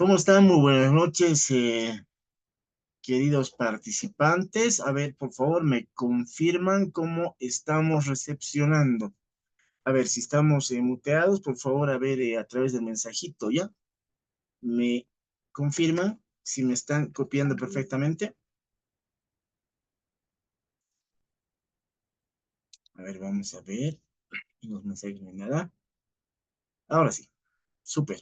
¿Cómo están? Muy buenas noches, queridos participantes. A ver, por favor, me confirman cómo estamos recepcionando. A ver, si estamos muteados, por favor, a ver, a través del mensajito, ¿ya? Me confirman si me están copiando perfectamente. A ver, vamos a ver. En los mensajes no hay nada. Ahora sí, súper.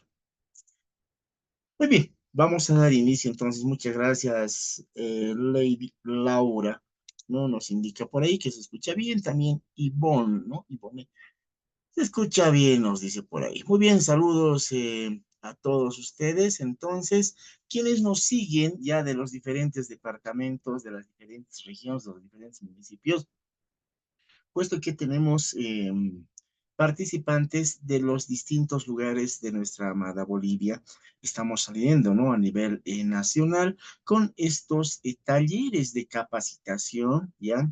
Muy bien, vamos a dar inicio entonces. Muchas gracias, Lady Laura. ¿No? Nos indica por ahí que se escucha bien. También Ivonne, ¿no? Ivonne, se escucha bien, nos dice por ahí. Muy bien, saludos a todos ustedes. Entonces, quienes nos siguen ya de los diferentes departamentos, de las diferentes regiones, de los diferentes municipios, puesto que tenemos participantes de los distintos lugares de nuestra amada Bolivia. Estamos saliendo, ¿no? A nivel nacional con estos talleres de capacitación, ¿ya?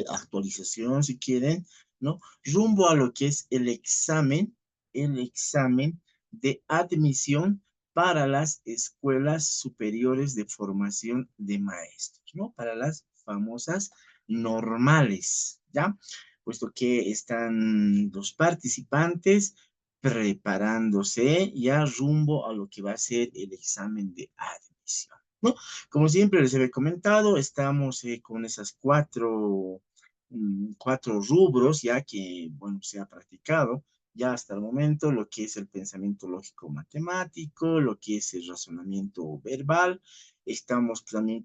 Actualización, si quieren, ¿no? Rumbo a lo que es el examen de admisión para las escuelas superiores de formación de maestros, ¿no? Para las famosas normales, ¿ya? Puesto que están los participantes preparándose ya rumbo a lo que va a ser el examen de admisión, ¿no? Como siempre les he comentado, estamos con esas cuatro rubros ya que, bueno, se ha practicado ya hasta el momento, lo que es el pensamiento lógico matemático, lo que es el razonamiento verbal. Estamos también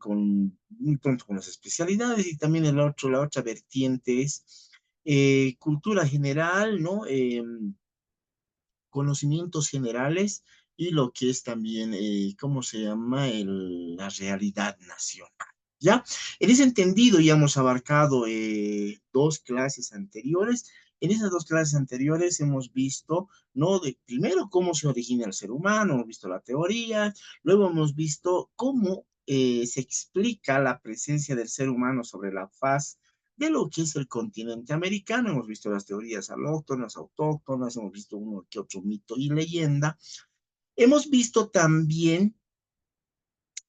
muy pronto con las especialidades y también la otra vertiente es cultura general, ¿no? Conocimientos generales y lo que es también, ¿cómo se llama? La realidad nacional. ¿Ya? En ese entendido ya hemos abarcado dos clases anteriores. En esas dos clases anteriores hemos visto, ¿no? De primero cómo se origina el ser humano, hemos visto la teoría, luego hemos visto cómo se explica la presencia del ser humano sobre la faz de lo que es el continente americano. Hemos visto las teorías alóctonas, autóctonas, hemos visto uno que otro mito y leyenda. Hemos visto también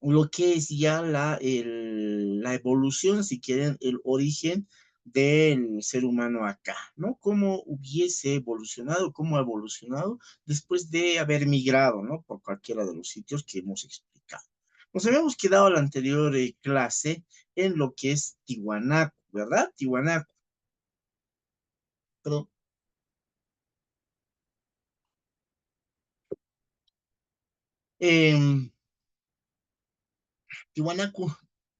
lo que es ya la evolución, si quieren, el origen del ser humano acá, ¿no? Cómo hubiese evolucionado, cómo ha evolucionado después de haber migrado, ¿no? Por cualquiera de los sitios que hemos explicado. Nos habíamos quedado la anterior clase en lo que es Tiwanaku, ¿verdad? Tiwanaku. Pero, eh, Tiwanaku,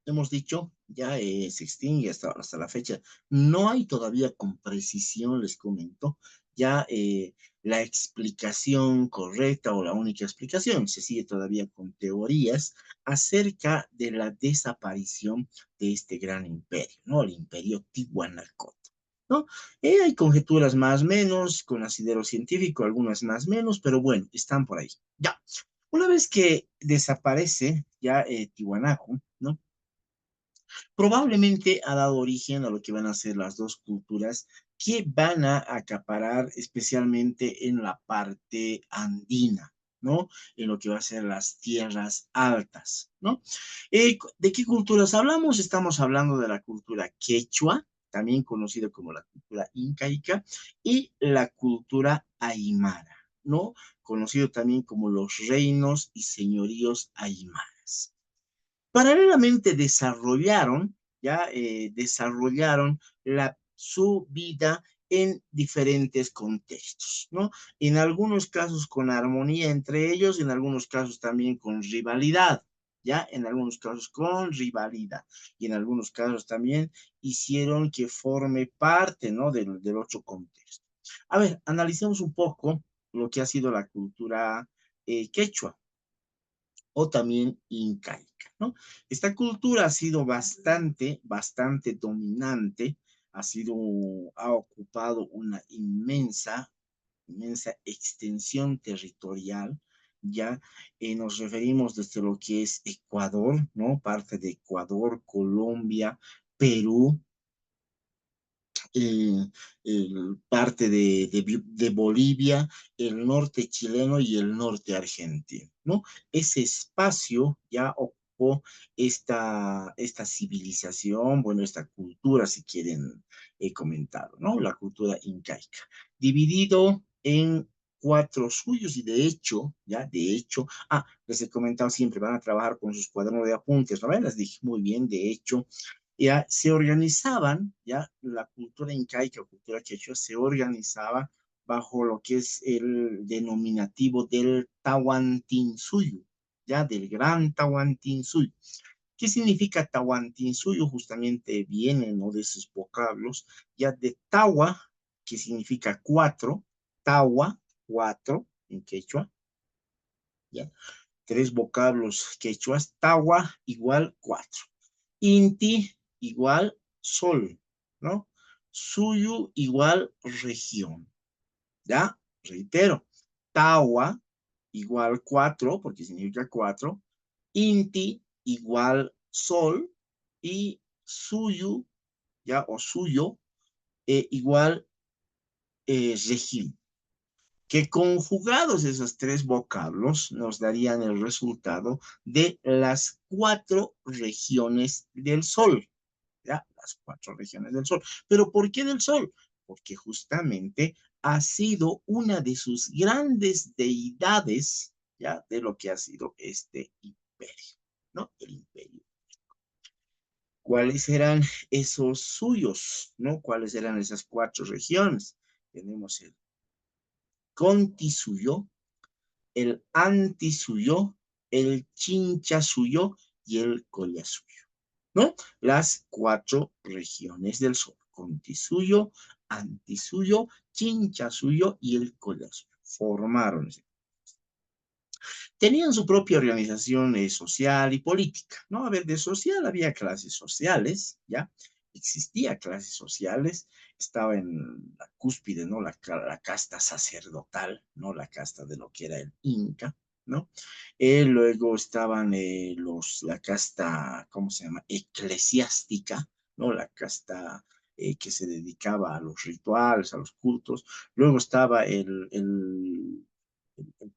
hemos dicho, ya se extingue hasta la fecha. No hay todavía con precisión, les comento, ya la explicación correcta o la única explicación. Se sigue todavía con teorías acerca de la desaparición de este gran imperio, ¿no? El imperio Tiwanaku. ¿No? Hay conjeturas más o menos, con asidero científico, algunas más o menos, pero bueno, están por ahí. Ya. Una vez que desaparece ya Tiwanaku, ¿no? Probablemente ha dado origen a lo que van a ser las dos culturas que van a acaparar especialmente en la parte andina, ¿no? En lo que va a ser las tierras altas, ¿no? ¿De qué culturas hablamos? Estamos hablando de la cultura quechua, también conocida como la cultura incaica, y la cultura aymara, ¿no? Conocido también como los reinos y señoríos aymaras. Paralelamente desarrollaron su vida en diferentes contextos, ¿no? En algunos casos con armonía entre ellos, en algunos casos también con rivalidad, ¿ya? En algunos casos con rivalidad y en algunos casos también hicieron que forme parte, ¿no? Del otro contexto. A ver, analicemos un poco lo que ha sido la cultura quechua o también incaica, ¿no? Esta cultura ha sido bastante dominante, ha ocupado una inmensa extensión territorial, ya nos referimos desde lo que es Ecuador, ¿no? Parte de Ecuador, Colombia, Perú, eh, parte de Bolivia, el norte chileno y el norte argentino, ¿no? Ese espacio ya ocupó esta civilización, bueno, esta cultura, si quieren comentar, ¿no? La cultura incaica, dividido en cuatro suyos y de hecho, les he comentado siempre, van a trabajar con sus cuadernos de apuntes, ¿no? Les dije muy bien, de hecho, ya se organizaban, ya la cultura incaica o cultura quechua se organizaba bajo lo que es el denominativo del Tahuantinsuyo, ya del gran Tahuantinsuyo. ¿Qué significa Tahuantinsuyo? Justamente viene, ¿no?, de esos vocablos, ya de Tawa, que significa cuatro, Tawa, cuatro en quechua, ya, tres vocablos quechuas, Tawa igual cuatro. Inti igual sol, ¿no? Suyu igual región, ¿ya? Reitero, Tawa igual 4, porque significa 4, Inti igual sol y Suyu, ¿ya? O Suyo igual región. Que conjugados esos tres vocablos nos darían el resultado de las cuatro regiones del Sol. ¿Ya? Las cuatro regiones del Sol. ¿Pero por qué del Sol? Porque justamente ha sido una de sus grandes deidades, ¿ya? De lo que ha sido este imperio, ¿no? El imperio. ¿Cuáles eran esos suyos, ¿no? ¿Cuáles eran esas cuatro regiones? Tenemos el Conti suyo, el Antisuyo, el Chinchasuyo y el Collasuyo, ¿no? Las cuatro regiones del Sol: Contisuyo, Antisuyo, Chinchasuyo y el Collasuyo. Formaron ese. Tenían su propia organización social y política, ¿no? A ver, de social había clases sociales, ¿ya? Existía clases sociales, estaba en la cúspide, ¿no? La casta sacerdotal, ¿no? La casta de lo que era el Inca, ¿no? Luego estaban la casta, ¿cómo se llama? Eclesiástica, ¿no? La casta que se dedicaba a los rituales, a los cultos. Luego estaba el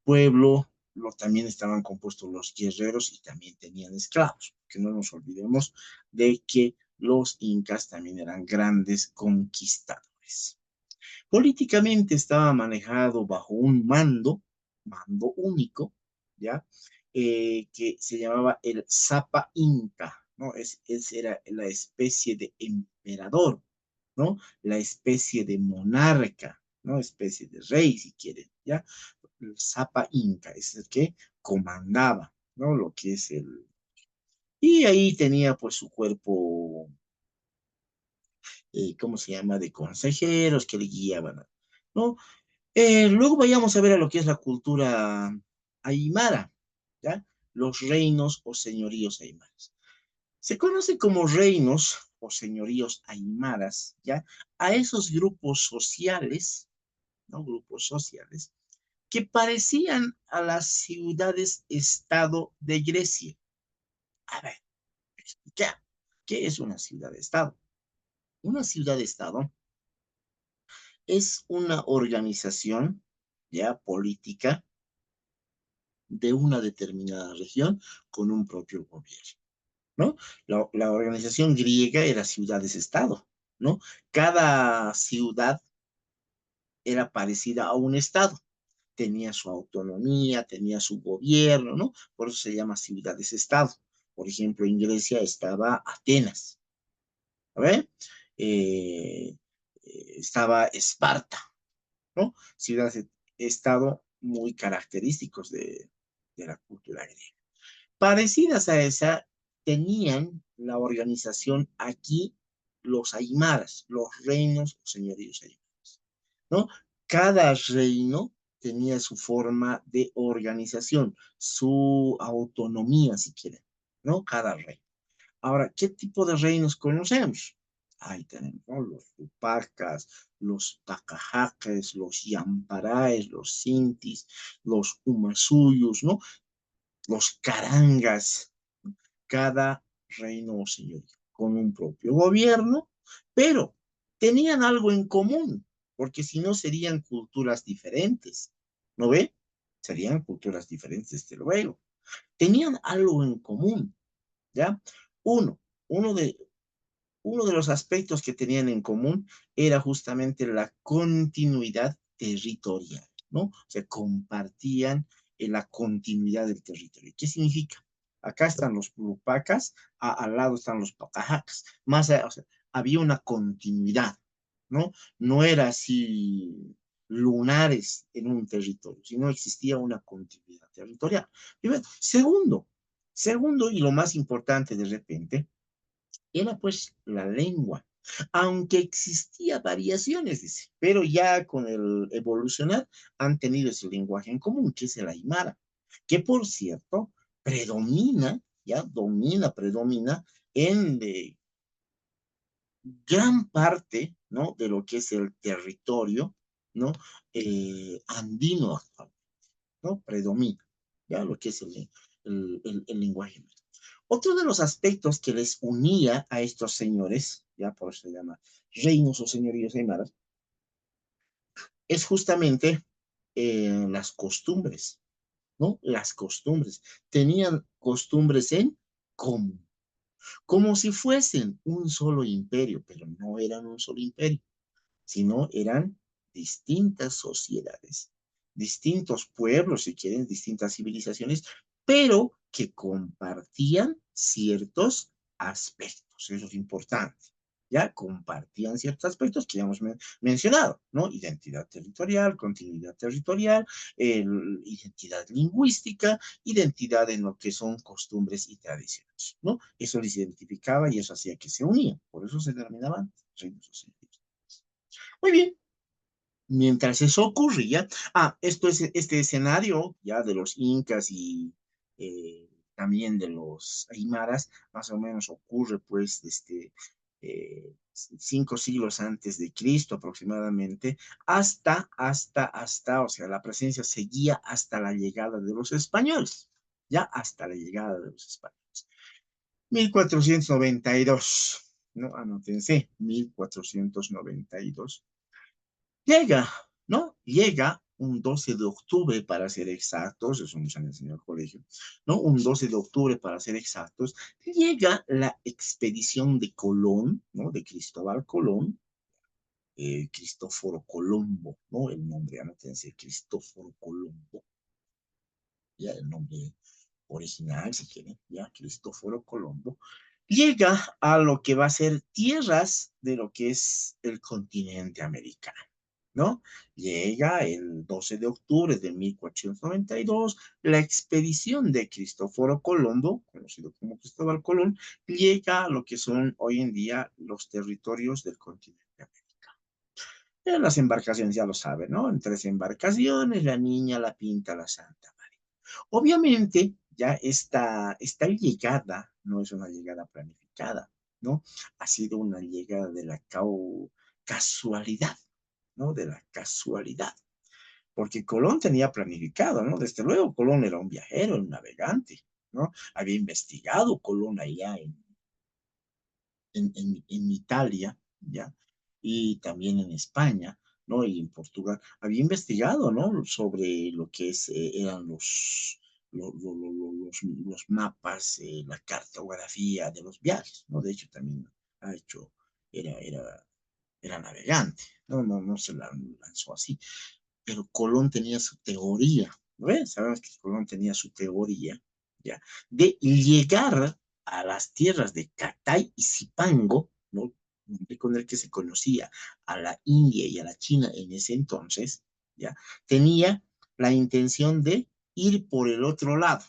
pueblo, también estaban compuestos los guerreros y también tenían esclavos, que no nos olvidemos de que los incas también eran grandes conquistadores. Políticamente estaba manejado bajo un mando único, ¿ya? Que se llamaba el Zapa Inca, ¿no? Era la especie de emperador, ¿no? La especie de monarca, ¿no? Especie de rey, si quieren, ¿ya? El Zapa Inca es el que comandaba, ¿no? Lo que es el... Y ahí tenía pues su cuerpo, ¿cómo se llama?, de consejeros que le guiaban, ¿no? Luego vayamos a ver a lo que es la cultura aymara, ¿ya? Los reinos o señoríos aymaras. Se conoce como reinos o señoríos aymaras, ¿ya? A esos grupos sociales, ¿no? Grupos sociales que parecían a las ciudades-estado de Grecia. A ver, explicar. ¿Qué es una ciudad-estado? Una ciudad-estado es una organización ya política de una determinada región con un propio gobierno, ¿no? La organización griega era ciudades-estado, ¿no? Cada ciudad era parecida a un estado, tenía su autonomía, tenía su gobierno, ¿no? Por eso se llama ciudades-estado. Por ejemplo, en Grecia estaba Atenas, ¿ver? Eh, estaba Esparta, ¿no? Ciudades-estado muy característicos de la cultura griega. Parecidas a esa, tenían la organización aquí los aymaras, los reinos o señoríos aymaras, ¿no? Cada reino tenía su forma de organización, su autonomía, si quieren, ¿no? Cada reino. Ahora, ¿qué tipo de reinos conocemos? Ahí tenemos, ¿no? Los tupacas, los tacajaques, los yamparaes, los sintis, los umasuyos, ¿no? Los carangas, cada reino o señorío con un propio gobierno, pero tenían algo en común, porque si no serían culturas diferentes, ¿no ve? Serían culturas diferentes, desde luego. Tenían algo en común, ¿ya? Uno, uno de, uno de los aspectos que tenían en común era justamente la continuidad territorial, ¿no? O sea, compartían la continuidad del territorio. ¿Qué significa? Acá están los Plupacas, al lado están los Pacajacas. Más allá, o sea, había una continuidad, ¿no? No era así lunares en un territorio, sino existía una continuidad territorial. Primero. Segundo, y lo más importante de repente, era pues la lengua, aunque existía variaciones, dice, pero ya con el evolucionar han tenido ese lenguaje en común, que es el aymara, que por cierto predomina, ya predomina en gran parte, ¿no? De lo que es el territorio, ¿no? Andino actual, ¿no? Predomina, ya lo que es el lenguaje. Otro de los aspectos que les unía a estos señores, ya por eso se llama reinos o señoríos aymaras, es justamente las costumbres, ¿no? Las costumbres. Tenían costumbres en común, como si fuesen un solo imperio, pero no eran un solo imperio, sino eran distintas sociedades, distintos pueblos, si quieren, distintas civilizaciones, pero que compartían ciertos aspectos. Eso es importante. Ya compartían ciertos aspectos que ya hemos mencionado, ¿no? Identidad territorial, continuidad territorial, identidad lingüística, identidad en lo que son costumbres y tradiciones, ¿no? Eso les identificaba y eso hacía que se unían. Por eso se denominaban reinos o señoríos. Muy bien, mientras eso ocurría, esto es este escenario ya de los incas y también de los aymaras, más o menos ocurre pues 5 siglos antes de Cristo aproximadamente, o sea, la presencia seguía hasta la llegada de los españoles, ya hasta la llegada de los españoles. 1492, ¿no? Anótense, 1492. Llega, ¿no? Llega un 12 de octubre para ser exactos, eso nos han enseñado en el colegio, ¿no? Un 12 de octubre para ser exactos, llega la expedición de Colón, ¿no? De Cristóbal Colón, Cristóforo Colombo, ¿no? El nombre, anótense, Cristóforo Colombo, ya el nombre original, si quieren, ya Cristóforo Colombo, llega a lo que va a ser tierras de lo que es el continente americano, ¿no? Llega el 12 de octubre de 1492, la expedición de Cristóforo Colombo, conocido como Cristóbal Colón, llega a lo que son hoy en día los territorios del continente americano. Las embarcaciones ya lo saben, ¿no? En 3 embarcaciones, la Niña, la Pinta, la Santa. Obviamente, ya esta llegada no es una llegada planificada, ¿no? Ha sido una llegada de la casualidad, ¿no? De la casualidad. Porque Colón tenía planificado, ¿no? Desde luego, Colón era un viajero, un navegante, ¿no? Había investigado Colón allá en Italia, ¿ya? Y también en España, ¿no? Y en Portugal. Había investigado, ¿no? Sobre lo que eran los mapas, la cartografía de los viajes, ¿no? De hecho, también ha hecho, era, era, era navegante, ¿no? No se lanzó así. Pero Colón tenía su teoría, ¿no ves? Sabemos que Colón tenía su teoría, ¿ya? De llegar a las tierras de Catay y Zipango, ¿no? Con el que se conocía a la India y a la China en ese entonces, ¿ya? Tenía la intención de ir por el otro lado,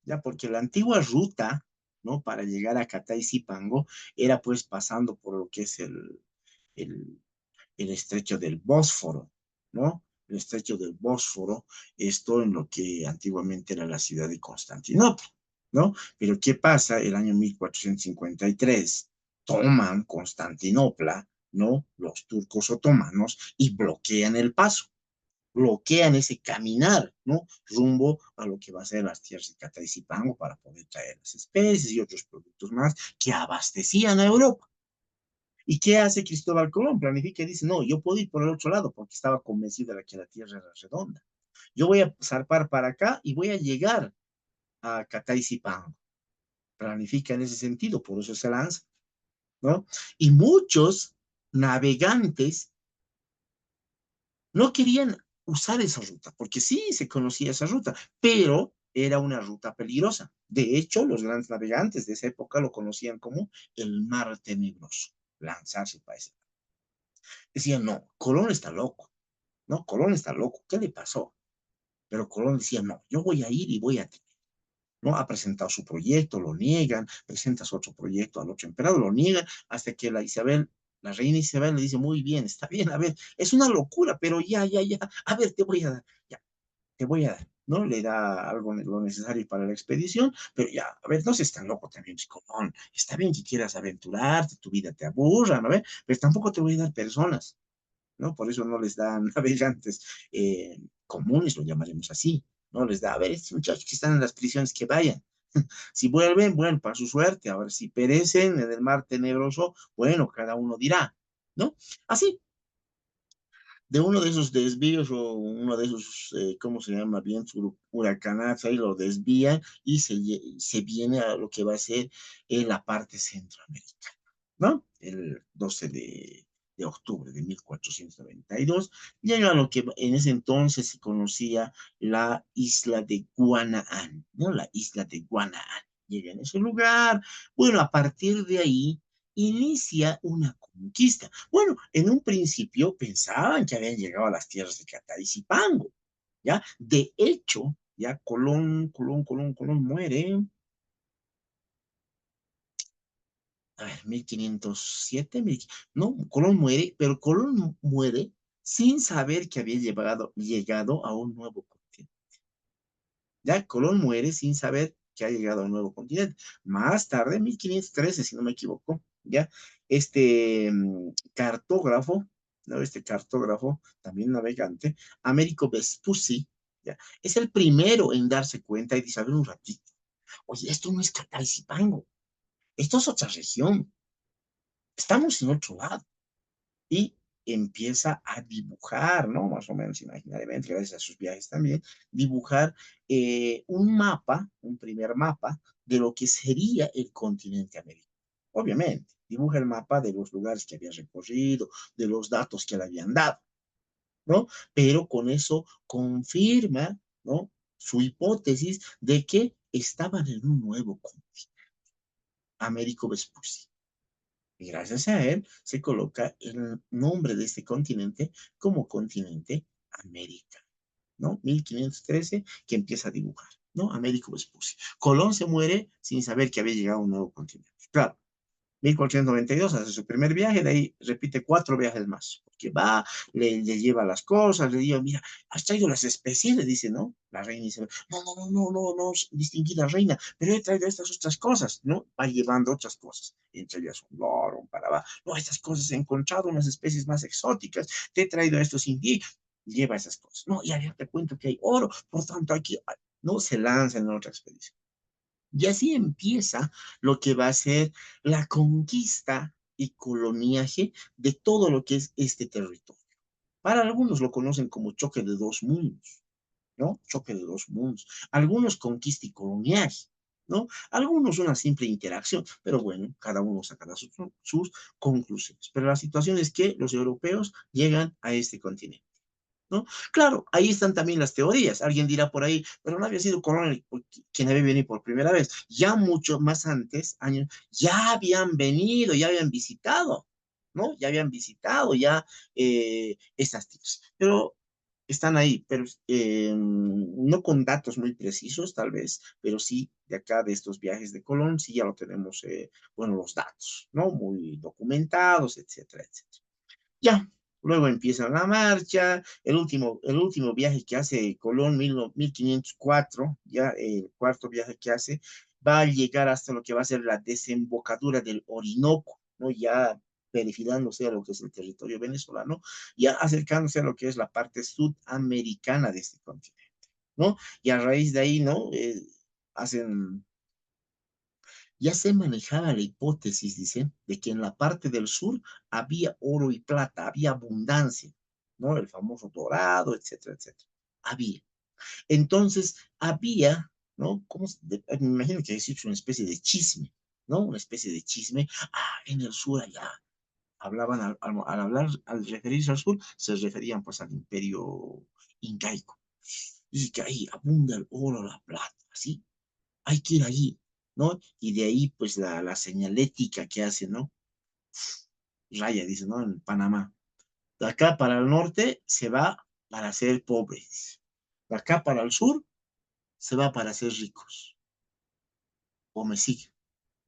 ¿ya? Porque la antigua ruta, ¿no? Para llegar a Catay y Zipango era pues pasando por lo que es el, el estrecho del Bósforo, ¿no? El estrecho del Bósforo, esto en lo que antiguamente era la ciudad de Constantinopla, ¿no? Pero ¿qué pasa? El año 1453 toman Constantinopla, ¿no? Los turcos otomanos y bloquean el paso, bloquean ese caminar, ¿no? Rumbo a lo que va a ser las tierras de Catay-Zipango para poder traer las especies y otros productos más que abastecían a Europa. ¿Y qué hace Cristóbal Colón? Planifica y dice, no, yo puedo ir por el otro lado porque estaba convencido de que la Tierra era redonda. Yo voy a zarpar para acá y voy a llegar a Cataycipango. Planifica en ese sentido, por eso se lanza, ¿no? Y muchos navegantes no querían usar esa ruta, porque sí se conocía esa ruta, pero era una ruta peligrosa. De hecho, los grandes navegantes de esa época lo conocían como el mar tenebroso, lanzarse para ese. Decían, no, Colón está loco, no, Colón está loco, ¿qué le pasó? Pero Colón decía, no, yo voy a ir y voy a tener, ¿no? Ha presentado su proyecto, lo niegan, presenta su otro proyecto al otro emperador, lo niegan, hasta que la reina Isabel le dice, muy bien, está bien, a ver, es una locura, pero ya, a ver, te voy a dar, ya, te voy a dar, ¿no? Le da algo lo necesario para la expedición, pero ya, a ver, no seas tan loco también, Colón, está bien que quieras aventurarte, tu vida te aburra, ¿no? Pero tampoco te voy a dar personas, ¿no? Por eso no les dan navegantes comunes, lo llamaremos así, ¿no? Les da, a ver, estos muchachos que están en las prisiones, que vayan. Si vuelven, bueno, para su suerte. Ahora, si perecen en el mar tenebroso, bueno, cada uno dirá, ¿no? Así, de uno de esos desvíos o uno de esos, ¿cómo se llama? Bien, huracanadas, ahí lo desvían y se viene a lo que va a ser la parte centroamericana, ¿no? El 12 de octubre de 1492, llega a lo que en ese entonces se conocía la isla de Guanahán, ¿no? La isla de Guanahán. Llega en ese lugar. Bueno, a partir de ahí inicia una conquista. Bueno, en un principio pensaban que habían llegado a las tierras de Cataycipango, ¿ya? De hecho, ya Colón muere, a ver, 1507, no, Colón muere, pero Colón muere sin saber que había llegado a un nuevo continente. Ya Colón muere sin saber que ha llegado a un nuevo continente. Más tarde, en 1513, si no me equivoco, ya este cartógrafo, ¿no? Este cartógrafo, también navegante, Américo Vespucci, ya, es el primero en darse cuenta y dice, a ver un ratito, oye, esto no es Cataizipango, esto es otra región, estamos en otro lado. Y empieza a dibujar, ¿no? Más o menos imaginariamente, gracias a sus viajes también, dibujar un mapa, un primer mapa de lo que sería el continente americano. Obviamente, dibuja el mapa de los lugares que había recorrido, de los datos que le habían dado, ¿no? Pero con eso confirma, ¿no? Su hipótesis de que estaban en un nuevo continente, Américo Vespucci. Y gracias a él se coloca el nombre de este continente como continente América, ¿no? 1513 que empieza a dibujar, ¿no? Américo Vespucci. Colón se muere sin saber que había llegado a un nuevo continente. Claro, 1492 hace su primer viaje, de ahí repite 4 viajes más, porque va, le lleva las cosas, le dice, mira, has traído las especies, le dice, ¿no? La reina dice, no, distinguida reina, pero he traído estas otras cosas, ¿no? Va llevando otras cosas, entre ellas un loro, un parabá, no, estas cosas he encontrado unas especies más exóticas, te he traído estos indígenas, lleva esas cosas, ¿no? Y allá te cuento que hay oro, por tanto aquí, no se lanza en otra expedición. Y así empieza lo que va a ser la conquista y coloniaje de todo lo que es este territorio. Para algunos lo conocen como choque de dos mundos, ¿no? Choque de dos mundos. Algunos conquista y coloniaje, ¿no? Algunos una simple interacción, pero bueno, cada uno sacará sus conclusiones. Pero la situación es que los europeos llegan a este continente, ¿no? Claro, ahí están también las teorías. Alguien dirá por ahí, pero no había sido Colón quien había venido por primera vez. Ya mucho más antes, años, ya habían venido, ya habían visitado, ¿no? Ya habían visitado ya estas tierras. Pero están ahí, pero no con datos muy precisos, tal vez, pero sí de acá, de estos viajes de Colón, sí ya lo tenemos, bueno, los datos, ¿no? Muy documentados, etcétera, etcétera. Ya, luego empieza la marcha, el último viaje que hace Colón, 1504, ya el cuarto viaje que hace, va a llegar hasta lo que va a ser la desembocadura del Orinoco, ¿no? Ya perfilándose a lo que es el territorio venezolano, ya acercándose a lo que es la parte sudamericana de este continente, ¿no? Y a raíz de ahí, ¿no? Hacen Ya se manejaba la hipótesis, dice, de que en la parte del sur había oro y plata, había abundancia, ¿no? El famoso dorado, etcétera, etcétera. Había. Entonces, había, ¿no? Me imagino que es una especie de chisme, ¿no? Una especie de chisme. Ah, en el sur allá. Hablaban al hablar, al referirse al sur, se referían pues al imperio incaico. Dice que ahí abunda el oro, la plata, ¿sí? Hay que ir allí, ¿no? Y de ahí, pues, la señalética que hace, ¿no? Raya, dice, ¿no? En Panamá. De acá para el norte se va para ser pobres. De acá para el sur se va para ser ricos. O me sigue,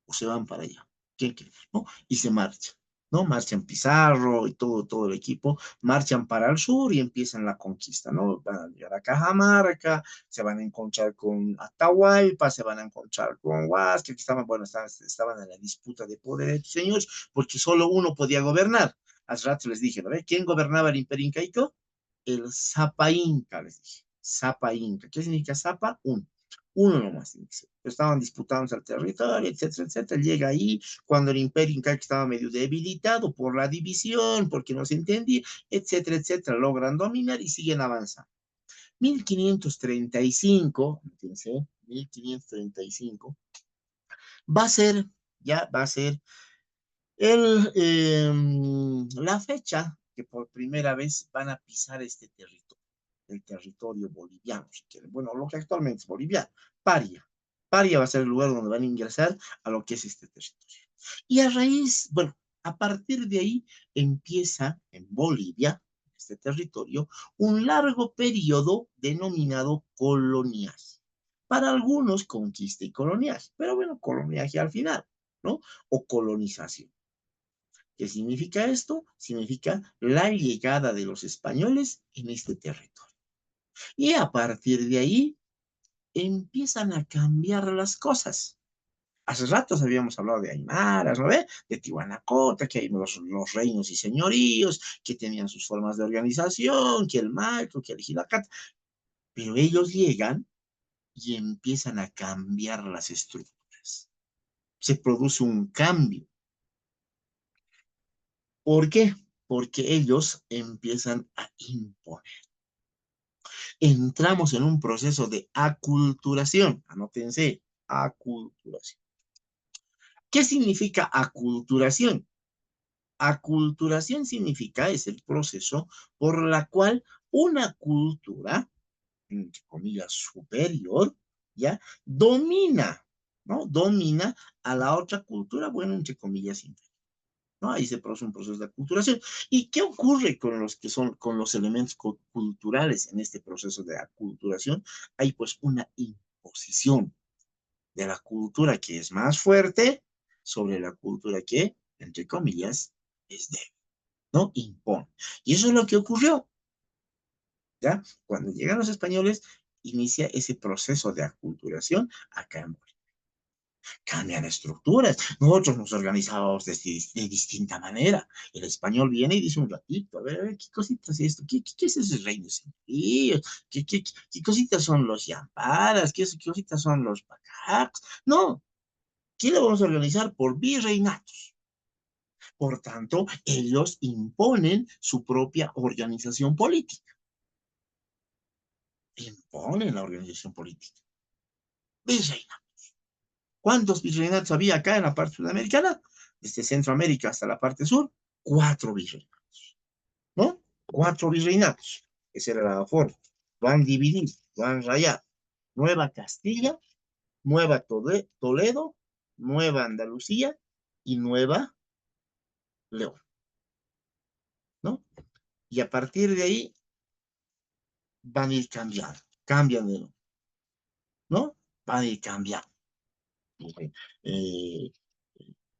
o se van para allá. ¿Quién quiere? ¿No? Y se marcha. ¿No? Marchan Pizarro y todo el equipo, marchan para el sur y empiezan la conquista, ¿no? Van a llegar a Cajamarca, se van a encontrar con Atahualpa, se van a encontrar con Huasca, que estaban, bueno, estaban en la disputa de poder de señores, porque solo uno podía gobernar. Hace rato les dije, ¿no? ¿Quién gobernaba el imperio incaico? El Zapa Inca, les dije. Zapa Inca. ¿Qué significa Zapa? Uno nomás tiene que ser. Estaban disputando el territorio, etcétera, etcétera. Llega ahí cuando el imperio incaico estaba medio debilitado por la división, porque no se entendía, etcétera, etcétera. Logran dominar y siguen avanzando. 1535, fíjense, 1535, va a ser, ya va a ser la fecha que por primera vez van a pisar este territorio, el territorio boliviano, si quieren. Bueno, lo que actualmente es Bolivia, Paria. Paria va a ser el lugar donde van a ingresar a lo que es este territorio. Y a raíz, bueno, a partir de ahí empieza en Bolivia, este territorio, un largo periodo denominado coloniaje. Para algunos conquista y coloniaje, pero bueno, coloniaje al final, ¿no? O colonización. ¿Qué significa esto? Significa la llegada de los españoles en este territorio. Y a partir de ahí empiezan a cambiar las cosas. Hace ratos habíamos hablado de Aymaras, ¿no ve? De Tihuanacota, que hay los reinos y señoríos, que tenían sus formas de organización, que el Maico, que el Gilacat, pero ellos llegan y empiezan a cambiar las estructuras. Se produce un cambio. ¿Por qué? Porque ellos empiezan a imponer. Entramos en un proceso de aculturación. Anótense, aculturación. ¿Qué significa aculturación? Aculturación significa, es el proceso por la cual una cultura, entre comillas, superior, ¿ya? Domina, ¿no? Domina a la otra cultura, bueno, entre comillas, inferior. ¿No? Ahí se produce un proceso de aculturación. ¿Y qué ocurre con los que son, con los elementos culturales en este proceso de aculturación? Hay pues una imposición de la cultura que es más fuerte sobre la cultura que, entre comillas, es débil, ¿no? Impone. Y eso es lo que ocurrió, ¿ya? Cuando llegan los españoles, inicia ese proceso de aculturación acá en Bolivia. Cambian estructuras. Nosotros nos organizábamos de distinta manera. El español viene y dice un ratito, a ver, ¿qué cositas es esto? ¿Qué es ese reino señorío? ¿Qué cositas son los yamparas? ¿Qué cositas son los pacacs? No, ¿qué lo vamos a organizar? Por virreinatos. Por tanto, ellos imponen su propia organización política. Imponen la organización política. Virreinato. ¿Cuántos virreinatos había acá en la parte sudamericana? Desde Centroamérica hasta la parte sur, cuatro virreinatos, ¿no? Cuatro virreinatos. Esa era la forma. Van divididos, van rayados. Nueva Castilla, Nueva Toledo, Nueva Andalucía y Nueva León, ¿no? Y a partir de ahí van a ir cambiando, cambian de, ¿no? Van a ir cambiando. Eh,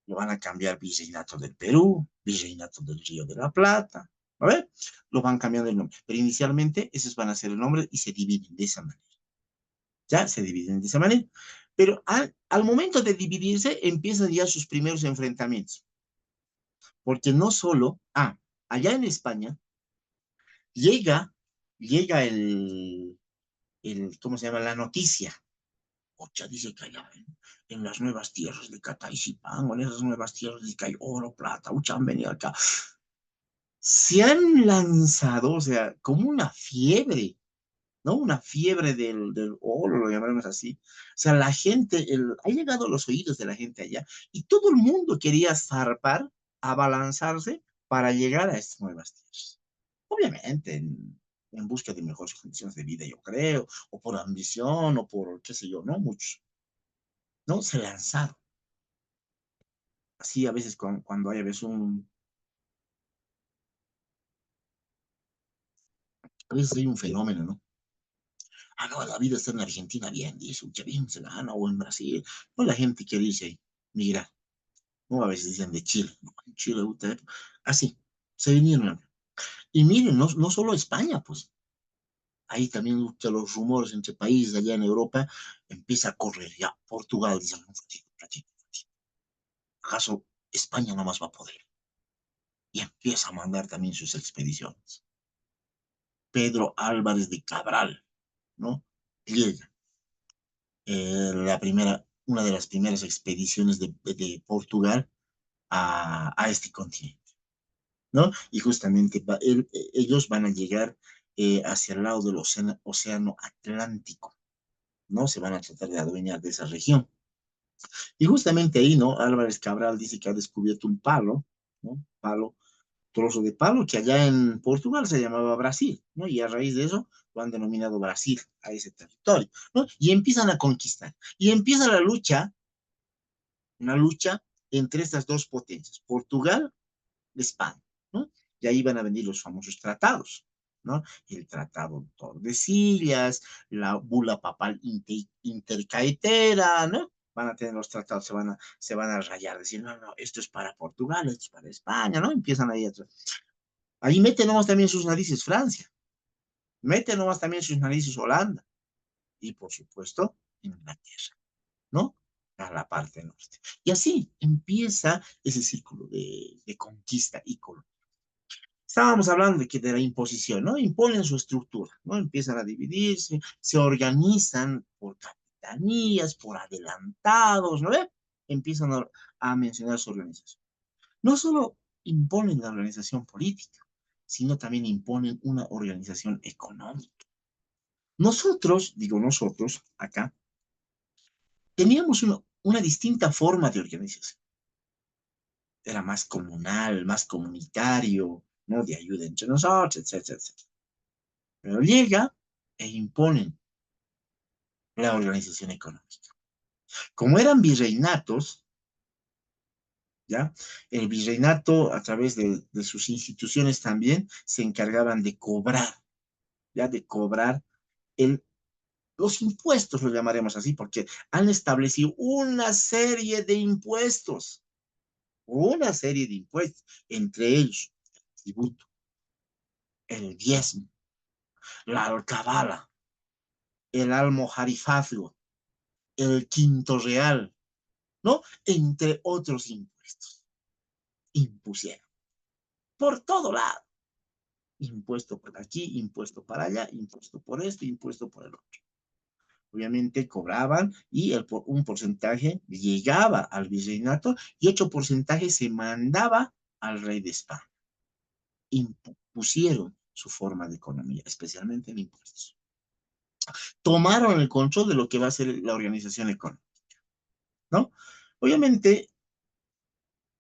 lo van a cambiar Virreinato del Perú, Virreinato del Río de la Plata, ¿a ver? Lo van cambiando el nombre, pero inicialmente esos van a ser el nombre y se dividen de esa manera, ya se dividen de esa manera, pero al momento de dividirse empiezan ya sus primeros enfrentamientos, porque no solo, allá en España llega, llega ¿cómo se llama? La noticia Ocha dice que allá en las nuevas tierras de Cataycipango, en esas nuevas tierras dice que hay oro, plata, ucha, han venido acá. Se han lanzado, o sea, como una fiebre, ¿no? Una fiebre del oro, lo llamaremos así. O sea, la gente, ha llegado a los oídos de la gente allá y todo el mundo quería zarpar, abalanzarse para llegar a estas nuevas tierras. Obviamente, en busca de mejores condiciones de vida, yo creo, o por ambición, o por, qué sé yo, ¿no? Muchos, ¿no? Se lanzaron. Así a veces cuando hay a veces a veces hay un fenómeno, ¿no? Ah, no, la vida está en Argentina, bien, dice, ya bien se gana, o en Brasil. No, la gente quiere irse ahí, migrar. No, a veces dicen de Chile, no, en Chile, usted, así, se vinieron. Y miren, no, no solo España, pues, ahí también los rumores entre países allá en Europa, empieza a correr ya. Portugal, dicen, un ratito, un ratito, un ratito. ¿Acaso España no más va a poder? Y empieza a mandar también sus expediciones. Pedro Álvarez de Cabral, ¿no? Llega. Una de las primeras expediciones de Portugal a este continente, ¿no? Y justamente ellos van a llegar hacia el lado del océano Atlántico, ¿no? Se van a tratar de adueñar de esa región. Y justamente ahí, ¿no? Álvarez Cabral dice que ha descubierto un palo, ¿no? Trozo de palo, que allá en Portugal se llamaba Brasil, ¿no? Y a raíz de eso lo han denominado Brasil a ese territorio, ¿no? Y empiezan a conquistar. Y empieza la lucha, una lucha entre estas dos potencias, Portugal y España, ¿no? Y ahí van a venir los famosos tratados, ¿no? El Tratado de Tordesillas, la bula papal intercaetera, ¿no? Van a tener los tratados, se van a rayar, decir, no, no, esto es para Portugal, esto es para España, ¿no? Empiezan ahí atrás. Ahí mete nomás también sus narices Francia, mete nomás también sus narices Holanda y por supuesto Inglaterra, ¿no? A la parte norte. Y así empieza ese círculo de conquista y colonización. Estábamos hablando de la imposición, ¿no? Imponen su estructura, ¿no? Empiezan a dividirse, se organizan por capitanías, por adelantados, ¿no? Empiezan a mencionar su organización. No solo imponen la organización política, sino también imponen una organización económica. Nosotros, digo nosotros, acá, teníamos una distinta forma de organización. Era más comunal, más comunitario, ¿no? De ayuda entre nosotros, etcétera, etcétera. Pero llega e imponen la organización económica. Como eran virreinatos, ¿ya? El virreinato, a través de sus instituciones también, se encargaban de cobrar, ¿ya? De cobrar el, los impuestos, lo llamaremos así, porque han establecido una serie de impuestos, entre ellos el tributo, el diezmo, la alcabala, el almojarifazgo, el quinto real, ¿no? Entre otros impuestos. Impusieron por todo lado. Impuesto por aquí, impuesto para allá, impuesto por esto, impuesto por el otro. Obviamente cobraban y un porcentaje llegaba al virreinato y otro porcentaje se mandaba al rey de España. Impusieron su forma de economía, especialmente en impuestos. Tomaron el control de lo que va a ser la organización económica, ¿no? Obviamente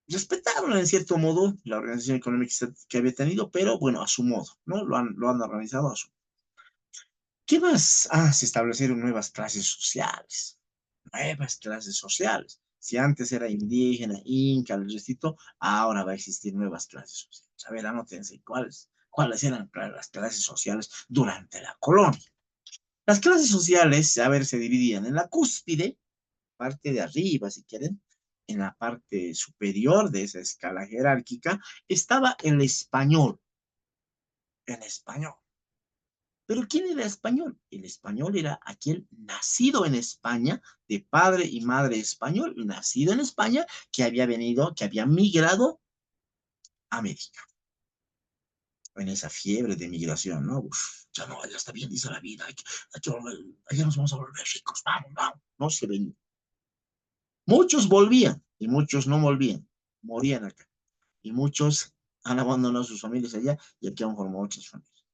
respetaron en cierto modo la organización económica que había tenido, pero bueno, a su modo, ¿no? Lo han organizado a su. ¿Qué más? Ah, se establecieron nuevas clases sociales. Nuevas clases sociales. Si antes era indígena, inca, el restito, ahora va a existir nuevas clases sociales. A ver, anótense cuáles eran las clases sociales durante la colonia. Las clases sociales, a ver, se dividían en la cúspide, parte de arriba, si quieren, en la parte superior de esa escala jerárquica, estaba el español. El español. Pero ¿quién era español? El español era aquel nacido en España, de padre y madre español, nacido en España, que había venido, que había migrado a América. en esa fiebre de migración, ¿no? Uf, ya no, ya está bien, dice la vida, allá nos vamos a volver ricos, vamos, vamos, no se ven. Muchos volvían y muchos no volvían, morían acá. Y muchos han abandonado sus familias allá y aquí han formado otras familias.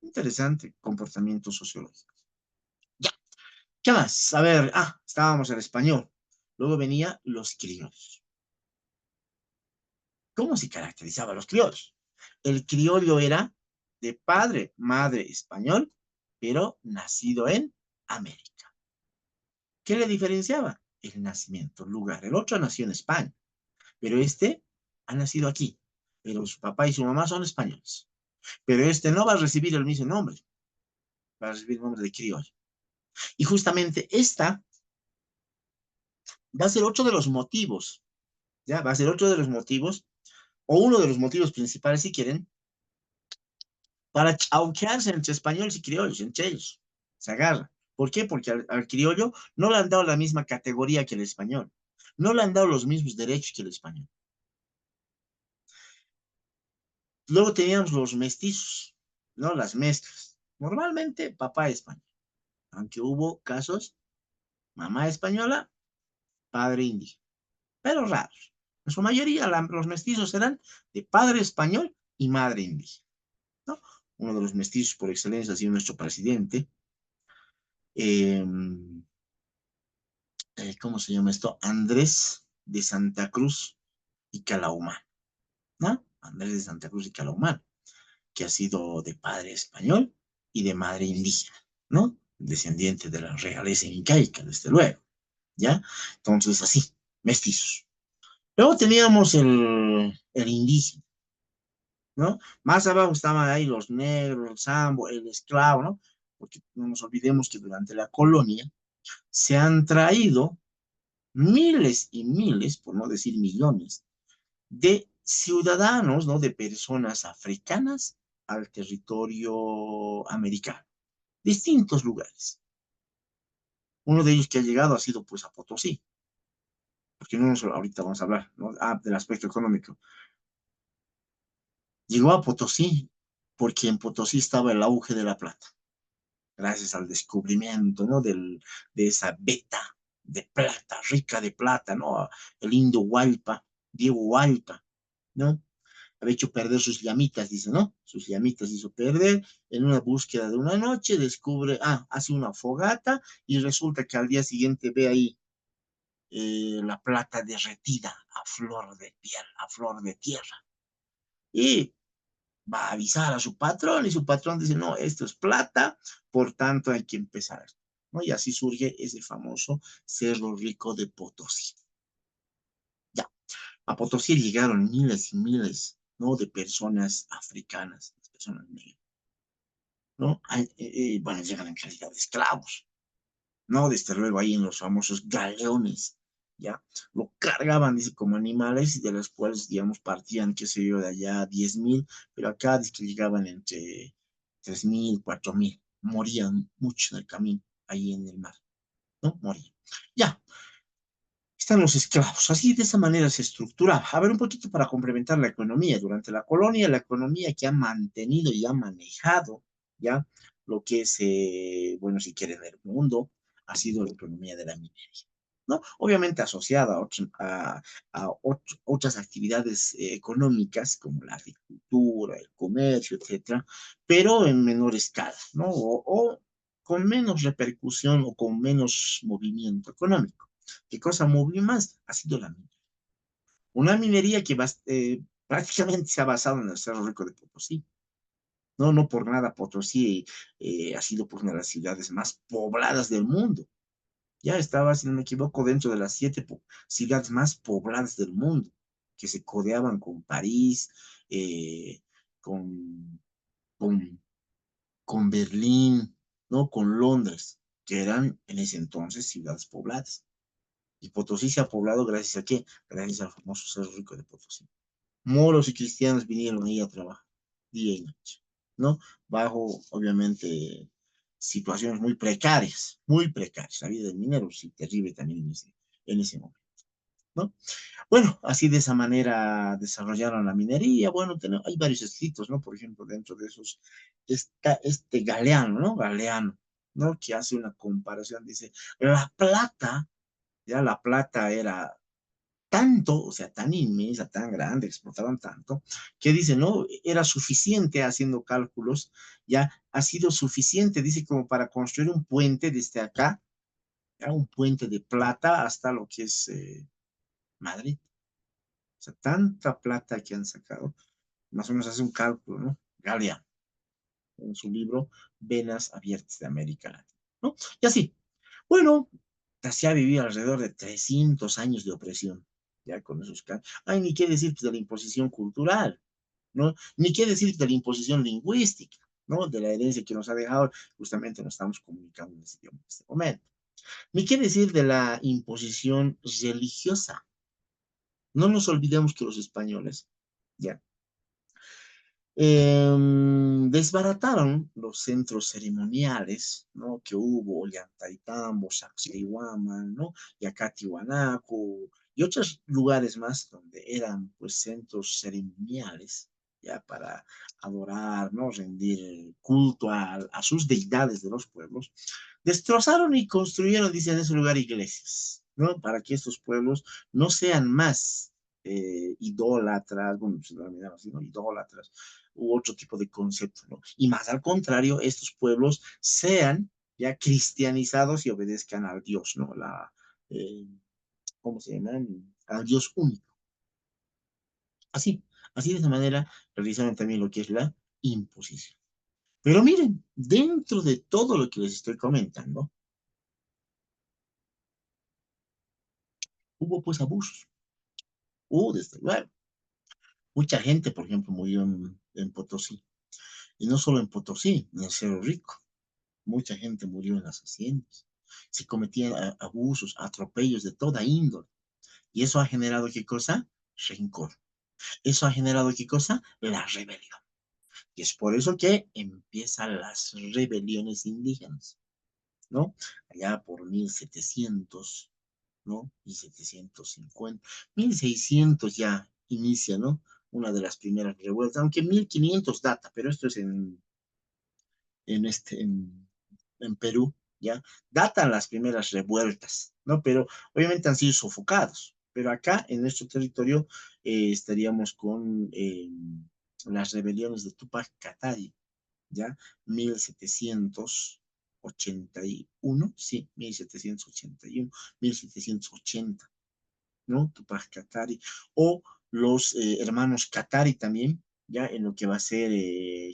Interesante comportamiento sociológico. Ya, ¿qué más? A ver, estábamos en español. Luego venía los criollos. ¿Cómo se caracterizaba a los criollos? El criollo era de padre, madre español, pero nacido en América. ¿Qué le diferenciaba? El nacimiento, el lugar. El otro nació en España, pero este ha nacido aquí. Pero su papá y su mamá son españoles. Pero este no va a recibir el mismo nombre, va a recibir el nombre de criollo. Y justamente esta va a ser otro de los motivos, ¿ya? Va a ser otro de los motivos, o uno de los motivos principales, si quieren, para chauquearse entre españoles y criollos, entre ellos. Se agarra. ¿Por qué? Porque al criollo no le han dado la misma categoría que el español. No le han dado los mismos derechos que el español. Luego teníamos los mestizos, ¿no? Las mezclas. Normalmente papá español. Aunque hubo casos, mamá española, padre indígena. Pero raros. En su mayoría, los mestizos eran de padre español y madre indígena, ¿no? Uno de los mestizos por excelencia ha sido nuestro presidente, eh, ¿cómo se llama esto? Andrés de Santa Cruz y Calaumán, ¿no? Andrés de Santa Cruz y Calaumán, que ha sido de padre español y de madre indígena, ¿no? Descendiente de la realeza incaica, desde luego, ¿ya? Entonces, así, mestizos. Luego teníamos el indígena, ¿no? Más abajo estaban ahí los negros, el sambo, el esclavo, ¿no? Porque no nos olvidemos que durante la colonia se han traído miles y miles, por no decir millones, de ciudadanos, ¿no? De personas africanas al territorio americano, distintos lugares. Uno de ellos que ha llegado ha sido pues a Potosí, porque no nos, ahorita vamos a hablar, ¿no? Del aspecto económico. Llegó a Potosí porque en Potosí estaba el auge de la plata, gracias al descubrimiento, ¿no? De esa beta de plata, rica de plata, ¿no? El indio Hualpa, Diego Hualpa, ¿no? Había hecho perder sus llamitas, dice, ¿no? Sus llamitas hizo perder en una búsqueda de una noche, descubre, hace una fogata y resulta que al día siguiente ve ahí la plata derretida a flor de piel, a flor de tierra. Y va a avisar a su patrón y su patrón dice, no, esto es plata, por tanto hay que empezar, ¿no? Y así surge ese famoso Cerro Rico de Potosí. Ya, a Potosí llegaron miles y miles, ¿no? De personas africanas, personas negras, ¿no? Bueno, llegan en calidad de esclavos, ¿no? Desde luego ahí en los famosos galeones, ¿ya? Lo cargaban, dice, como animales y de los cuales, digamos, partían, qué sé yo, de allá 10.000, pero acá dice que llegaban entre 3.000, 4.000. Morían mucho en el camino, ahí en el mar, ¿no? Morían. Ya, están los esclavos. Así de esa manera se estructuraba. A ver, un poquito para complementar la economía. Durante la colonia, la economía que ha mantenido y ha manejado, ¿ya? Lo que es, bueno, si quieren, el mundo, ha sido la economía de la minería, ¿no? Obviamente asociada otras actividades económicas como la agricultura, el comercio, etcétera, pero en menor escala, ¿no? O con menos repercusión o con menos movimiento económico. ¿Qué cosa movió más? Ha sido la minería. Una minería que prácticamente se ha basado en el Cerro Rico de Potosí. No, no por nada Potosí ha sido pues, una de las ciudades más pobladas del mundo. Ya estaba, si no me equivoco, dentro de las 7 ciudades más pobladas del mundo, que se codeaban con París, eh, con, con, con Berlín, ¿no? Con Londres, que eran en ese entonces ciudades pobladas. Y Potosí se ha poblado gracias a qué? Gracias al famoso Cerro Rico de Potosí. Moros y cristianos vinieron ahí a trabajar, día y noche, ¿no? Bajo, obviamente, situaciones muy precarias, muy precarias. La vida del minero, sí, terrible también en ese momento. ¿no? Bueno, así de esa manera desarrollaron la minería. Bueno, hay varios escritos, ¿no? Por ejemplo, dentro de esos está este Galeano, ¿no? Galeano, ¿no? Que hace una comparación, dice, la plata, ya la plata era tanto, o sea, tan inmensa, tan grande, explotaban tanto, que dice, no, era suficiente haciendo cálculos, ya ha sido suficiente, dice, como para construir un puente desde acá, ya, un puente de plata hasta lo que es Madrid. O sea, tanta plata que han sacado, más o menos hace un cálculo, ¿no? Galia, en su libro Venas Abiertas de América Latina, ¿no? Y así, bueno, casi ha vivido alrededor de 300 años de opresión, ya con esos casos. Ay, ni qué decir pues, de la imposición cultural, ¿no? Ni qué decir de la imposición lingüística, ¿no? De la herencia que nos ha dejado, justamente nos estamos comunicando en este idioma en este momento. Ni qué decir de la imposición religiosa. No nos olvidemos que los españoles, ya, desbarataron los centros ceremoniales, ¿no? Que hubo, Ollantaytambo, Sacsayhuama, ¿no? Yacatihuanaco y otros lugares más donde eran, pues, centros ceremoniales, ya para adorar, ¿no? Rendir culto a sus deidades de los pueblos. Destrozaron y construyeron, dicen, en ese lugar iglesias, ¿no? Para que estos pueblos no sean más idólatras, bueno, se lo denominaron así, ¿no? Idólatras, u otro tipo de concepto, ¿no? Y más al contrario, estos pueblos sean ya cristianizados y obedezcan al Dios, ¿no? Eh, ¿Cómo se llama? Al Dios único. Así, así de esa manera realizaron también lo que es la imposición. Pero miren, dentro de todo lo que les estoy comentando, hubo pues abusos. Desde luego. Mucha gente, por ejemplo, murió en Potosí. Y no solo en Potosí, en el Cerro Rico. Mucha gente murió en las haciendas. Se cometían abusos, atropellos de toda índole. ¿Y eso ha generado qué cosa? Rencor. ¿Eso ha generado qué cosa? La rebelión. Y es por eso que empiezan las rebeliones indígenas, ¿no? Allá por 1700, ¿no? 1750, 1600 ya inicia, ¿no? Una de las primeras revueltas, aunque 1500 data, pero esto es en Perú, ¿ya? Datan las primeras revueltas, ¿no? Pero obviamente han sido sofocados. Pero acá, en nuestro territorio, estaríamos con las rebeliones de Tupac Katari, ¿ya? 1781, sí, 1781, 1780, ¿no? Tupac Katari, o los hermanos Katari también, ya en lo que va a ser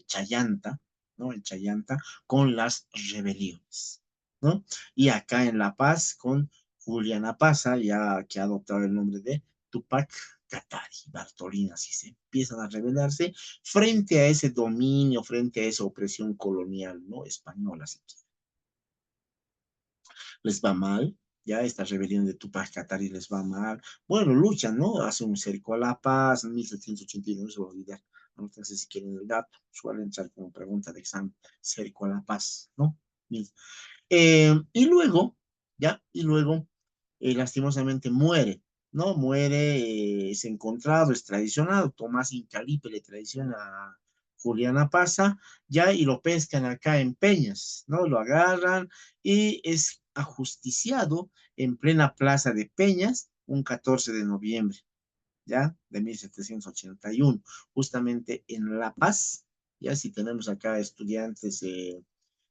Chayanta, ¿no? En Chayanta, con las rebeliones, ¿no? Y acá en La Paz, con Juliana Paza, ya que ha adoptado el nombre de Tupac Katari, Bartolina, así se empiezan a rebelarse frente a ese dominio, frente a esa opresión colonial, ¿no? Española, así que les va mal, ya esta rebelión de Tupac Katari les va mal. Bueno, luchan, ¿no? Hacen un cerco a La Paz en 1789, no se va a olvidar. Entonces, si quieren el dato, suelen entrar como pregunta de examen, cerco a La Paz, ¿no? Y luego, ya, y luego, lastimosamente muere, ¿no? Muere, es encontrado, es traicionado. Tomás Incalipe le traiciona a Juliana Paza, ya, y lo pescan acá en Peñas, ¿no? Lo agarran y es ajusticiado en plena plaza de Peñas un 14 de noviembre, ya, de 1781, justamente en La Paz, ya, si tenemos acá estudiantes,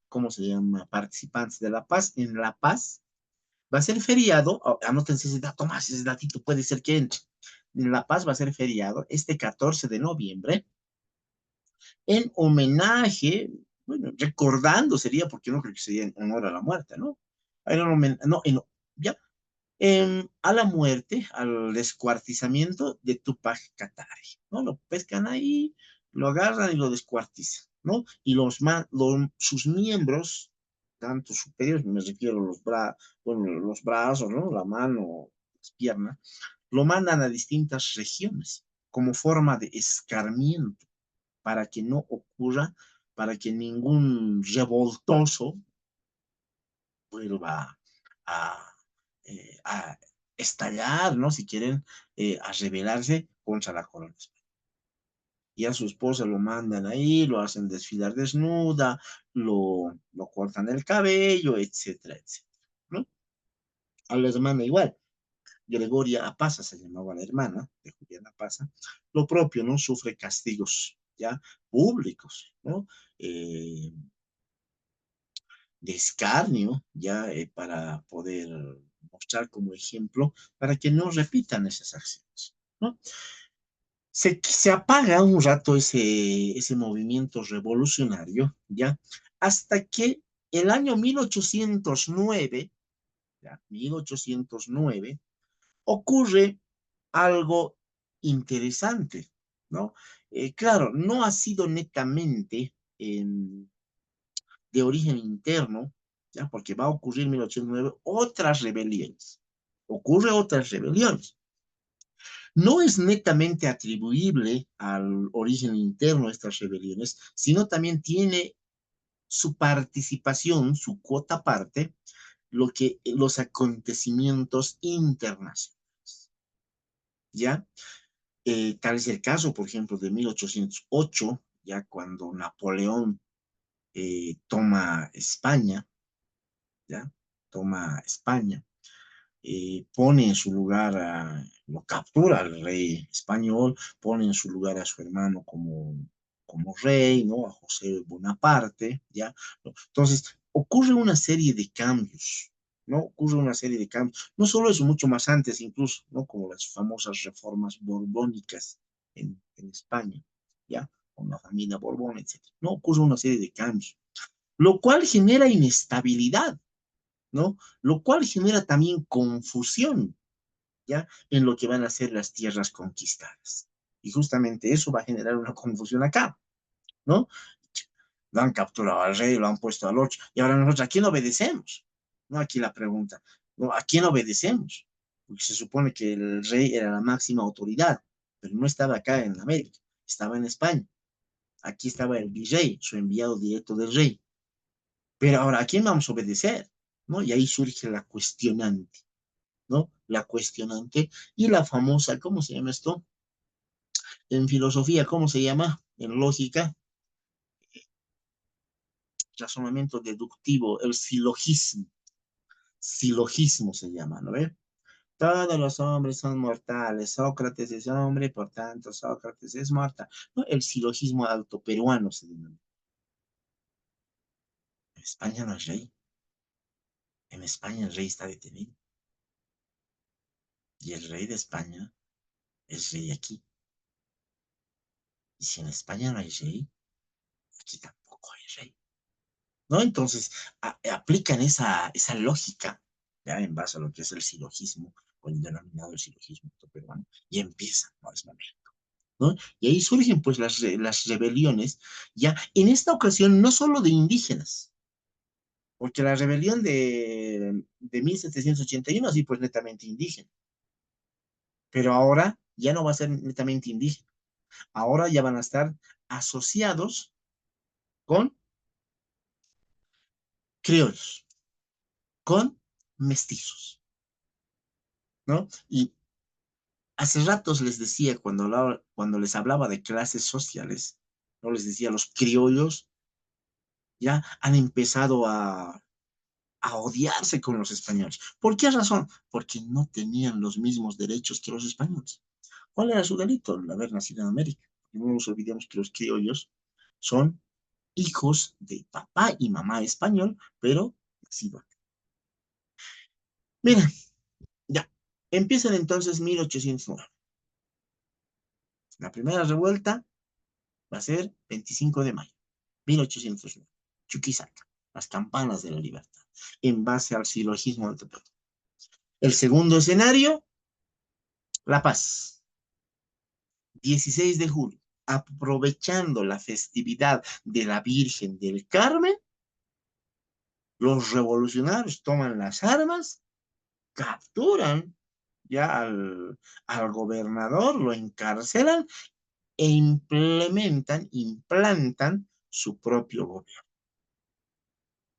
¿cómo se llama? Participantes de La Paz, en La Paz va a ser feriado, anótense ese dato más, ese datito puede ser que entre. En La Paz va a ser feriado este 14 de noviembre en homenaje, bueno, recordando sería, porque no creo que sería en honor a la muerte, ¿no? No, ya, a la muerte, al descuartizamiento de Tupac Katari, ¿no? Lo pescan ahí, lo agarran y lo descuartizan, ¿no? Y sus miembros, tanto superiores, me refiero a bueno, los brazos, ¿no? La mano, las piernas, lo mandan a distintas regiones como forma de escarmiento para que no ocurra, para que ningún revoltoso vuelva a, a estallar, ¿no? Si quieren, a rebelarse contra la corona. Y a su esposa lo mandan ahí, lo hacen desfilar desnuda, lo cortan el cabello, etcétera, etcétera, ¿no? A la hermana igual. Gregoria Apaza se llamaba la hermana de Juliana Apaza. Lo propio, ¿no? Sufre castigos ya públicos, ¿no? Eh, de escarnio, ya para poder mostrar como ejemplo para que no repitan esas acciones, ¿no? Se apaga un rato ese movimiento revolucionario, ¿ya? Hasta que el año 1809, ¿ya? 1809, ocurre algo interesante, ¿no? Claro, no ha sido netamente de origen interno, ¿ya? Porque va a ocurrir en 1809 otras rebeliones. Ocurre otras rebeliones. No es netamente atribuible al origen interno de estas rebeliones, sino también tiene su participación, su cuota parte, lo que los acontecimientos internacionales, ¿ya? Tal es el caso, por ejemplo, de 1808, ya cuando Napoleón toma España, ¿ya? Toma España, pone en su lugar, lo captura al rey español, pone en su lugar a su hermano como rey, ¿no? A José Bonaparte, ¿ya? ¿No? Entonces, ocurre una serie de cambios, ¿no? Ocurre una serie de cambios. No solo eso, mucho más antes incluso, ¿no? Como las famosas reformas borbónicas en España, ¿ya? Con la familia Borbón, etcétera. No, ocurre una serie de cambios, lo cual genera inestabilidad, ¿no? Lo cual genera también confusión, ¿ya? En lo que van a ser las tierras conquistadas. Y justamente eso va a generar una confusión acá, ¿no? Lo han capturado al rey, lo han puesto al otro, y ahora nosotros, ¿a quién obedecemos? No, aquí la pregunta, ¿no? ¿A quién obedecemos? Porque se supone que el rey era la máxima autoridad, pero no estaba acá en América, estaba en España. Aquí estaba el virrey, su enviado directo del rey. Pero ahora, ¿a quién vamos a obedecer? ¿No? Y ahí surge la cuestionante, ¿no? La cuestionante y la famosa, ¿cómo se llama esto? En filosofía, ¿cómo se llama? En lógica, razonamiento deductivo, el silogismo. Silogismo se llama, ¿no ve? Todos los hombres son mortales. Sócrates es hombre, por tanto, Sócrates es mortal. ¿No? El silogismo alto peruano se denomina. En España no es rey. En España el rey está detenido. Y el rey de España es rey aquí. Y si en España no hay rey, aquí tampoco hay rey, ¿no? Entonces, aplican esa lógica, ya en base a lo que es el silogismo, o el denominado el silogismo peruano, y empiezan, ¿no? Es momento, ¿no? Y ahí surgen, pues, las rebeliones, ya, en esta ocasión, no solo de indígenas, porque la rebelión de 1781, sí, pues, netamente indígena, pero ahora ya no va a ser netamente indígena, ahora ya van a estar asociados con criollos, con mestizos, ¿no? Y hace ratos les decía, cuando les hablaba de clases sociales, no les decía, los criollos ya han empezado a odiarse con los españoles. ¿Por qué razón? Porque no tenían los mismos derechos que los españoles. ¿Cuál era su delito? El haber nacido en América. No nos olvidemos que los criollos son hijos de papá y mamá español, pero nacido acá. Mira, ya. Empiezan entonces 1809. La primera revuelta va a ser 25 de mayo, 1809. Chuquisaca, las campanas de la libertad, en base al silogismo del Tepeto. El segundo escenario, La Paz, 16 de julio, aprovechando la festividad de la Virgen del Carmen, los revolucionarios toman las armas, capturan ya al gobernador, lo encarcelan e implantan su propio gobierno.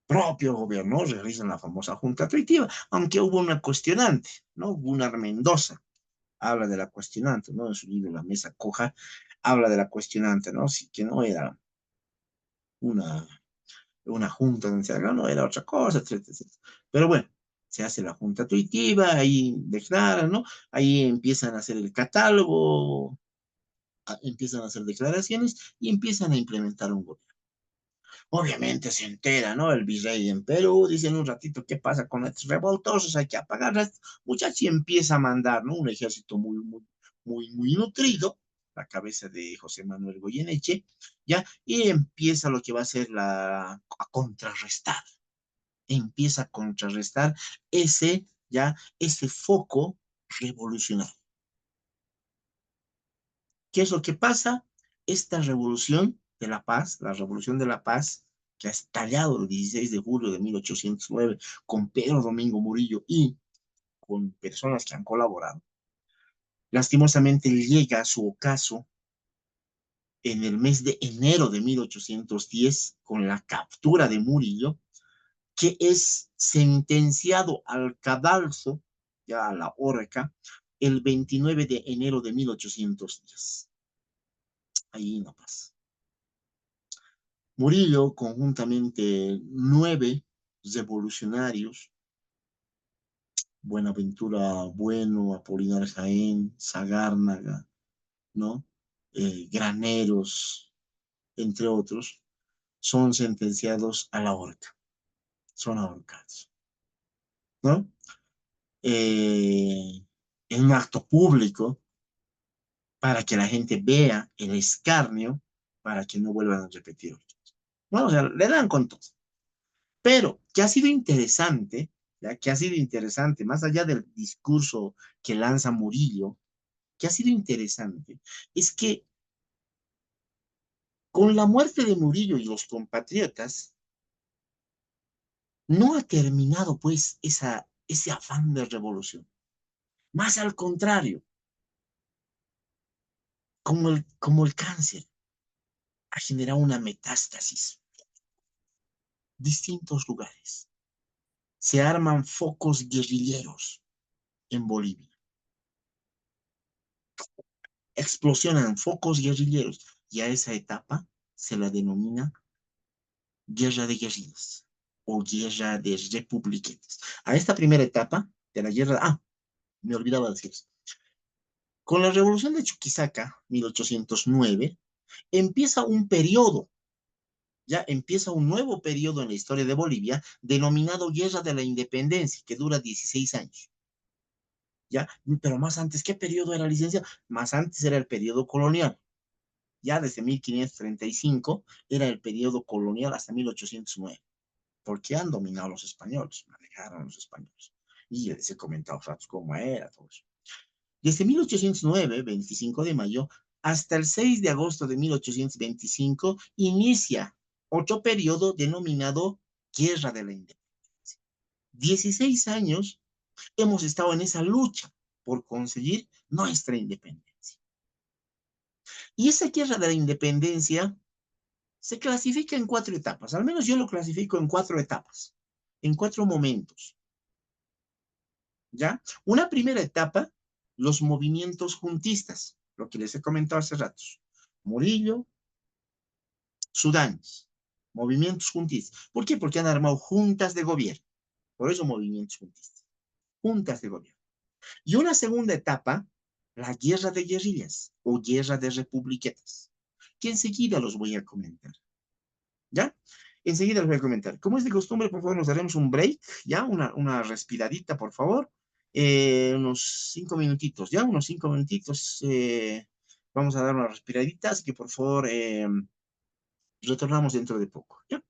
propio gobierno realizan la famosa junta directiva, aunque hubo una cuestionante, ¿no? Gunnar Mendoza habla de la cuestionante, ¿no? En su libro La Mesa Coja, habla de la cuestionante, ¿no? Sí, que no era una, una junta donde se haga, no era otra cosa, etcétera, etcétera. Pero bueno, se hace la junta tuitiva, ahí declaran, ¿no? Ahí empiezan a hacer el catálogo, empiezan a hacer declaraciones y empiezan a implementar un gobierno. Obviamente se entera, ¿no? El virrey en Perú, dicen un ratito, ¿qué pasa con estos revoltosos? Hay que apagarlas. Muchacho y empieza a mandar, ¿no? Un ejército muy nutrido, la cabeza de José Manuel Goyeneche, ¿ya? Y empieza lo que va a ser a contrarrestar, empieza a contrarrestar ese foco revolucionario. ¿Qué es lo que pasa? Esta revolución de la paz, la revolución de la paz, que ha estallado el 16 de julio de 1809 con Pedro Domingo Murillo y con personas que han colaborado, lastimosamente llega a su ocaso en el mes de enero de 1810 con la captura de Murillo, que es sentenciado al cadalso, ya a la horca, el 29 de enero de 1810. Ahí no pasa. Murillo, conjuntamente 9 revolucionarios, Buenaventura Bueno, Apolinar Jaén, Zagárnaga, ¿no? Graneros, entre otros, son sentenciados a la horca, son ahorcados, ¿no? Eh, en un acto público para que la gente vea el escarnio, para que no vuelvan a repetir. Bueno, o sea, le dan con todo. Pero que ha sido interesante, ya que ha sido interesante, más allá del discurso que lanza Murillo, que ha sido interesante, es que con la muerte de Murillo y los compatriotas, no ha terminado pues ese afán de revolución. Más al contrario, como el cáncer, ha generado una metástasis. Distintos lugares. Se arman focos guerrilleros en Bolivia. Explosionan focos guerrilleros. Y a esa etapa se la denomina guerra de guerrillas o guerra de republiquetas. A esta primera etapa de la guerra, me olvidaba decir eso. Con la revolución de Chuquisaca, 1809, empieza un periodo, ya empieza un nuevo periodo en la historia de Bolivia denominado Guerra de la Independencia, que dura 16 años. ¿Ya? Pero más antes, ¿qué periodo era, licenciado? Más antes era el periodo colonial. Ya desde 1535 era el periodo colonial hasta 1809, porque han dominado los españoles, manejaron los españoles. Y les he comentado ratos cómo era todo eso. Desde 1809, 25 de mayo, hasta el 6 de agosto de 1825, inicia otro periodo denominado Guerra de la Independencia. 16 años hemos estado en esa lucha por conseguir nuestra independencia. Y esa guerra de la independencia se clasifica en 4 etapas, al menos yo lo clasifico en 4 etapas, en 4 momentos, ¿ya? Una primera etapa, los movimientos juntistas, lo que les he comentado hace ratos. Murillo, Sudán, movimientos juntistas. ¿Por qué? Porque han armado juntas de gobierno, por eso movimientos juntistas, juntas de gobierno. Y una segunda etapa, la guerra de guerrillas o guerra de republiquetas, que enseguida los voy a comentar. ¿Ya? Enseguida les voy a comentar. Como es de costumbre, por favor, nos daremos un break, ¿ya? Una respiradita, por favor. Unos 5 minutitos, ¿ya? Unos 5 minutitos. Vamos a dar una respiradita, así que por favor, retornamos dentro de poco, ¿ya?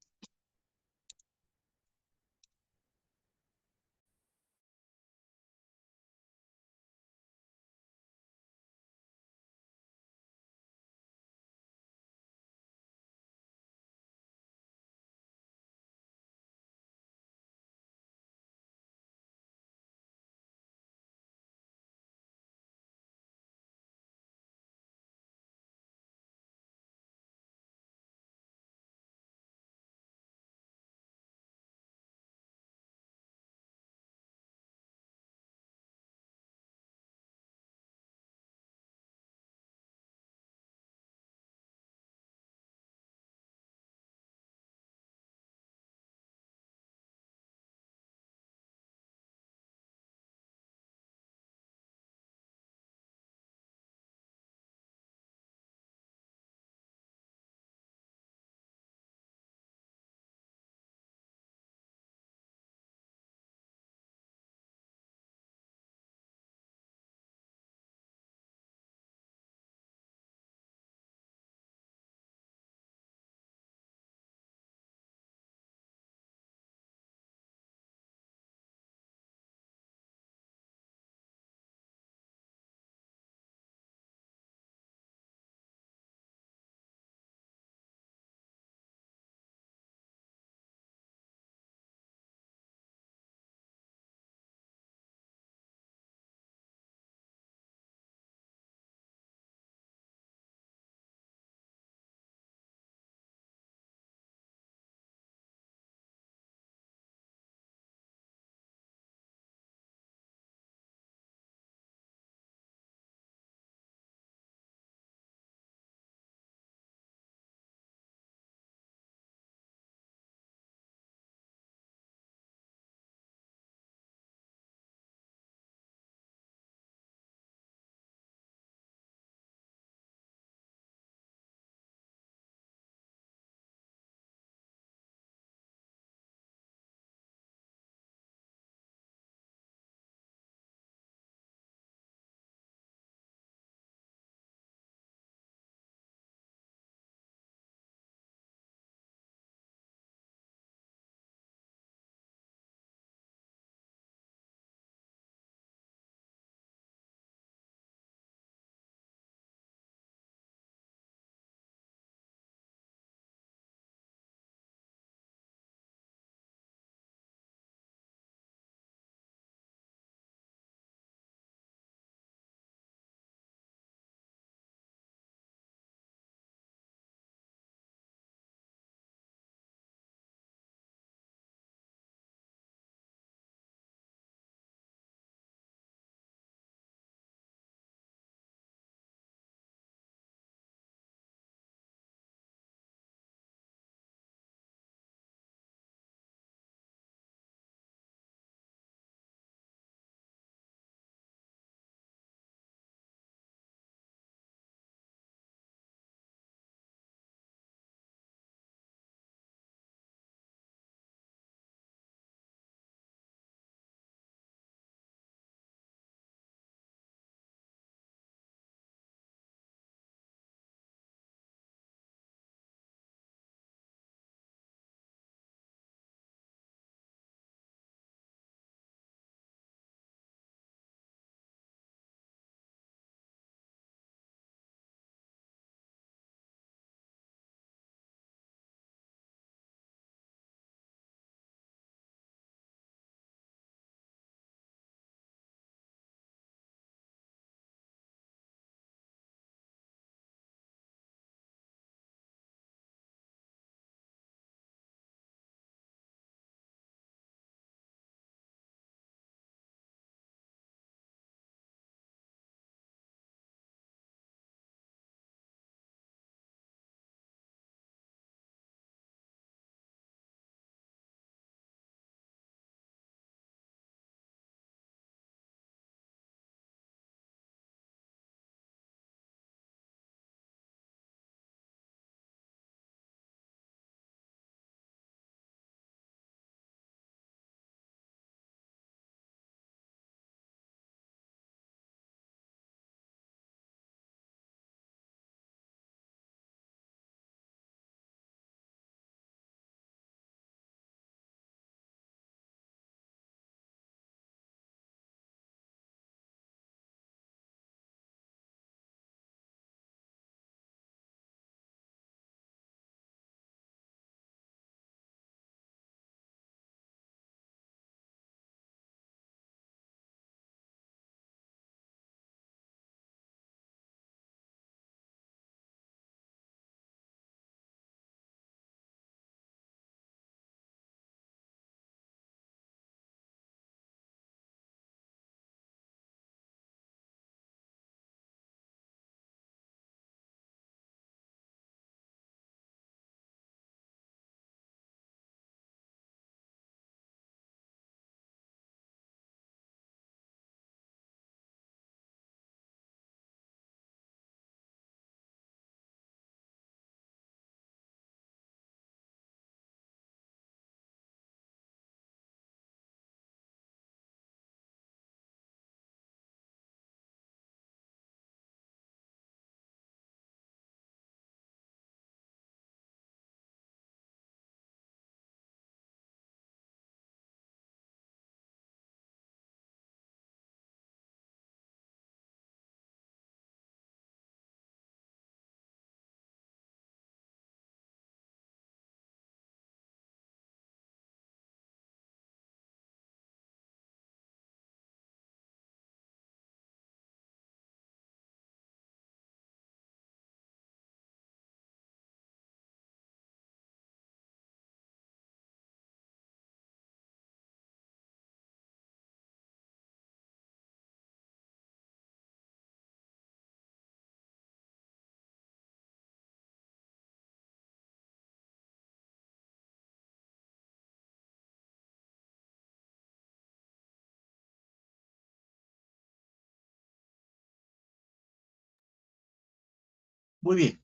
Muy bien,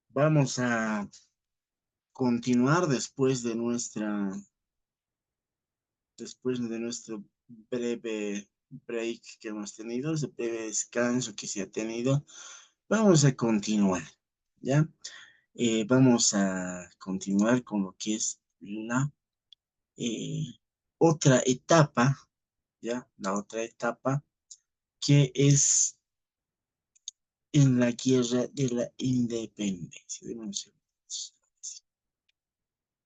vamos a continuar después de nuestro breve break que hemos tenido, ese breve descanso que se ha tenido. Vamos a continuar, ¿ya? Vamos a continuar con lo que es la eh, otra etapa, ¿ya? La otra etapa que es en la guerra de la independencia. Deme un segundo.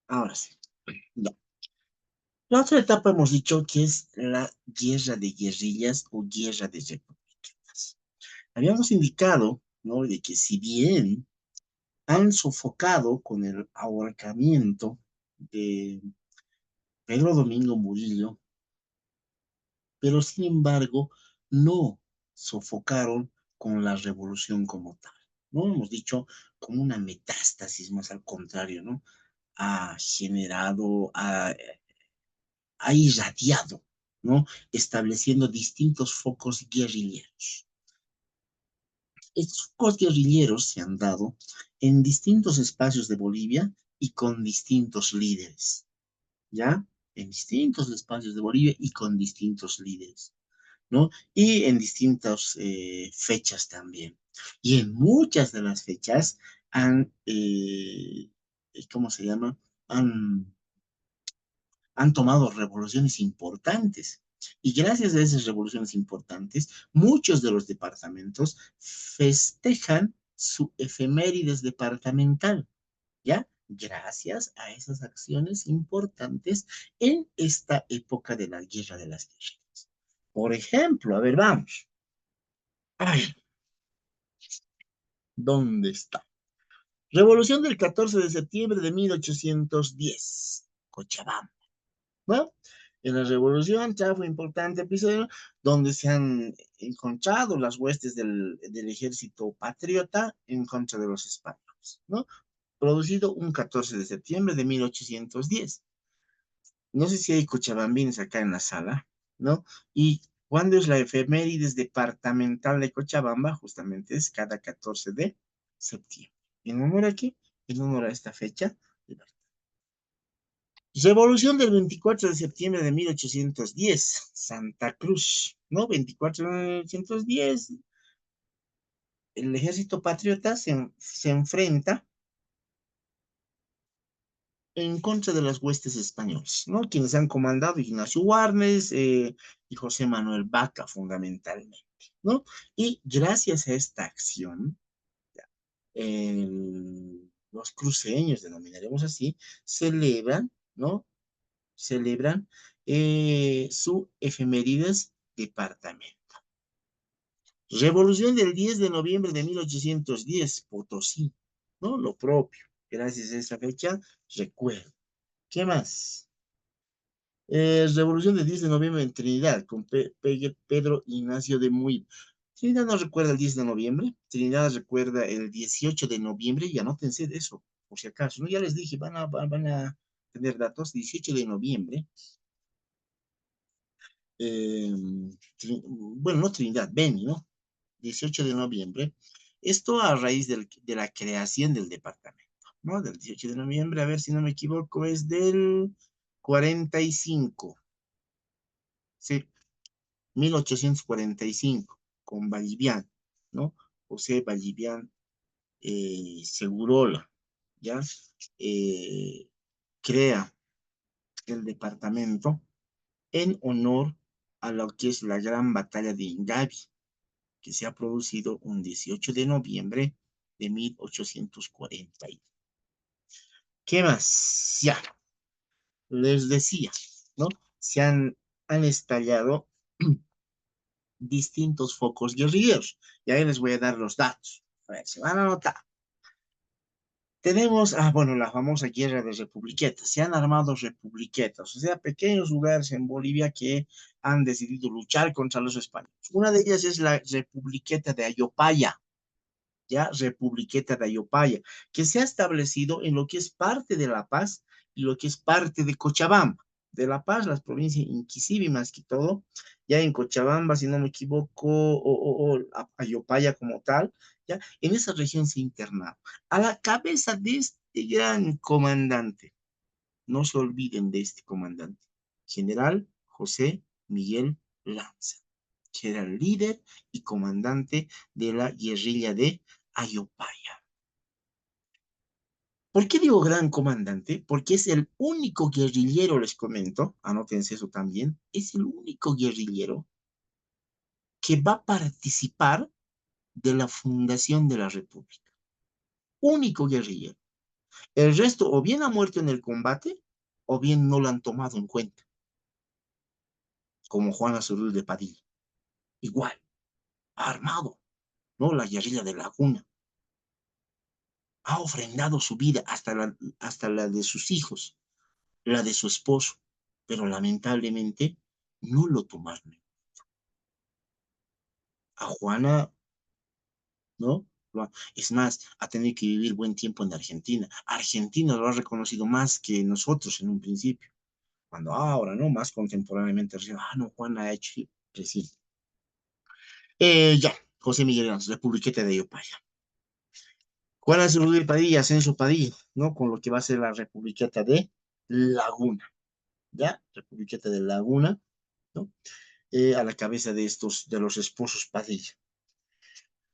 Ahora sí. Ya. La otra etapa hemos dicho que es la guerra de guerrillas o guerra de repúblicas. Habíamos indicado, ¿no? De que si bien han sofocado con el ahorcamiento de Pedro Domingo Murillo, pero sin embargo no sofocaron con la revolución como tal. No hemos dicho como una metástasis, más al contrario, ¿no? Ha generado, ha irradiado, ¿no? Estableciendo distintos focos guerrilleros. Estos focos guerrilleros se han dado en distintos espacios de Bolivia y con distintos líderes, ¿ya? En distintos espacios de Bolivia y con distintos líderes, ¿no? Y en distintas fechas también. Y en muchas de las fechas ¿cómo se llama? Han han tomado revoluciones importantes. Y gracias a esas revoluciones importantes, muchos de los departamentos festejan su efemérides departamental, ¿ya? Gracias a esas acciones importantes en esta época de la Guerra de las Guerrillas. Por ejemplo, a ver, vamos. Ay, ¿dónde está? Revolución del 14 de septiembre de 1810. Cochabamba. ¿No? En la revolución ya fue un importante episodio donde se han encontrado las huestes del ejército patriota en contra de los españoles, ¿no? Producido un 14 de septiembre de 1810. No sé si hay cochabambines acá en la sala, ¿no? Y ¿cuándo es la efemérides departamental de Cochabamba? Justamente es cada 14 de septiembre. ¿En honor a qué? En honor a esta fecha. Revolución del 24 de septiembre de 1810, Santa Cruz, ¿no? 24 de 1810, el ejército patriota se enfrenta en contra de las huestes españolas, ¿no? Quienes han comandado Ignacio Warnes y José Manuel Vaca, fundamentalmente, ¿no? Y gracias a esta acción, los cruceños, denominaremos así, celebran, ¿no? Celebran su efemérides departamento. Revolución del 10 de noviembre de 1810, Potosí, ¿no? Lo propio. Gracias a esa fecha, recuerdo. ¿Qué más? Revolución del 10 de noviembre en Trinidad, con Pedro Ignacio de Muy. Trinidad no recuerda el 10 de noviembre, Trinidad recuerda el 18 de noviembre, y anótense de eso, por si acaso, ¿no? Ya les dije, van a tener datos, 18 de noviembre, eh, bueno, no Trinidad, Beni, ¿no? 18 de noviembre. Esto a raíz de la creación del departamento, ¿no? Del 18 de noviembre, a ver si no me equivoco, es del 45, sí, 1845, con Vallivian, ¿no? José Vallivian Segurola, ¿ya? Eh, crea el departamento en honor a lo que es la gran batalla de Ingavi, que se ha producido un 18 de noviembre de 1840. ¿Qué más? Ya, les decía, ¿no? Han estallado distintos focos guerrilleros. Y ahí les voy a dar los datos. A ver, se van a anotar. Tenemos, bueno, la famosa guerra de republiquetas. Se han armado republiquetas, o sea, pequeños lugares en Bolivia que han decidido luchar contra los españoles. Una de ellas es la republiqueta de Ayopaya, ya Republiqueta de Ayopaya, que se ha establecido en lo que es parte de La Paz y lo que es parte de Cochabamba. De La Paz, las provincias inclusive más que todo, ya en Cochabamba, si no me equivoco, o Ayopaya como tal, ¿ya? En esa región se internaron. A la cabeza de este gran comandante, no se olviden de este comandante, General José Miguel Lanza, que era el líder y comandante de la guerrilla de Ayopaya. ¿Por qué digo gran comandante? Porque es el único guerrillero, les comento, anótense eso también, es el único guerrillero que va a participar de la fundación de la República. Único guerrillero. El resto o bien ha muerto en el combate o bien no lo han tomado en cuenta, como Juan Azurú de Padilla. Igual, armado, ¿no? La guerrilla de Laguna. Ha ofrendado su vida hasta la de sus hijos, la de su esposo, pero lamentablemente no lo tomaron. A Juana, ¿no? Es más, ha tenido que vivir buen tiempo en Argentina. Argentina lo ha reconocido más que nosotros en un principio. Cuando ahora, ¿no? Más contemporáneamente, no, Juana ha hecho recién. Ya, José Miguel Hernández, Republiqueta de Ayopaya. Juana Azurduy Padilla, Ascenso Padilla, ¿no? Con lo que va a ser la Republiqueta de Laguna, ¿ya? Republiqueta de Laguna, ¿no? A la cabeza de estos, de los esposos Padilla.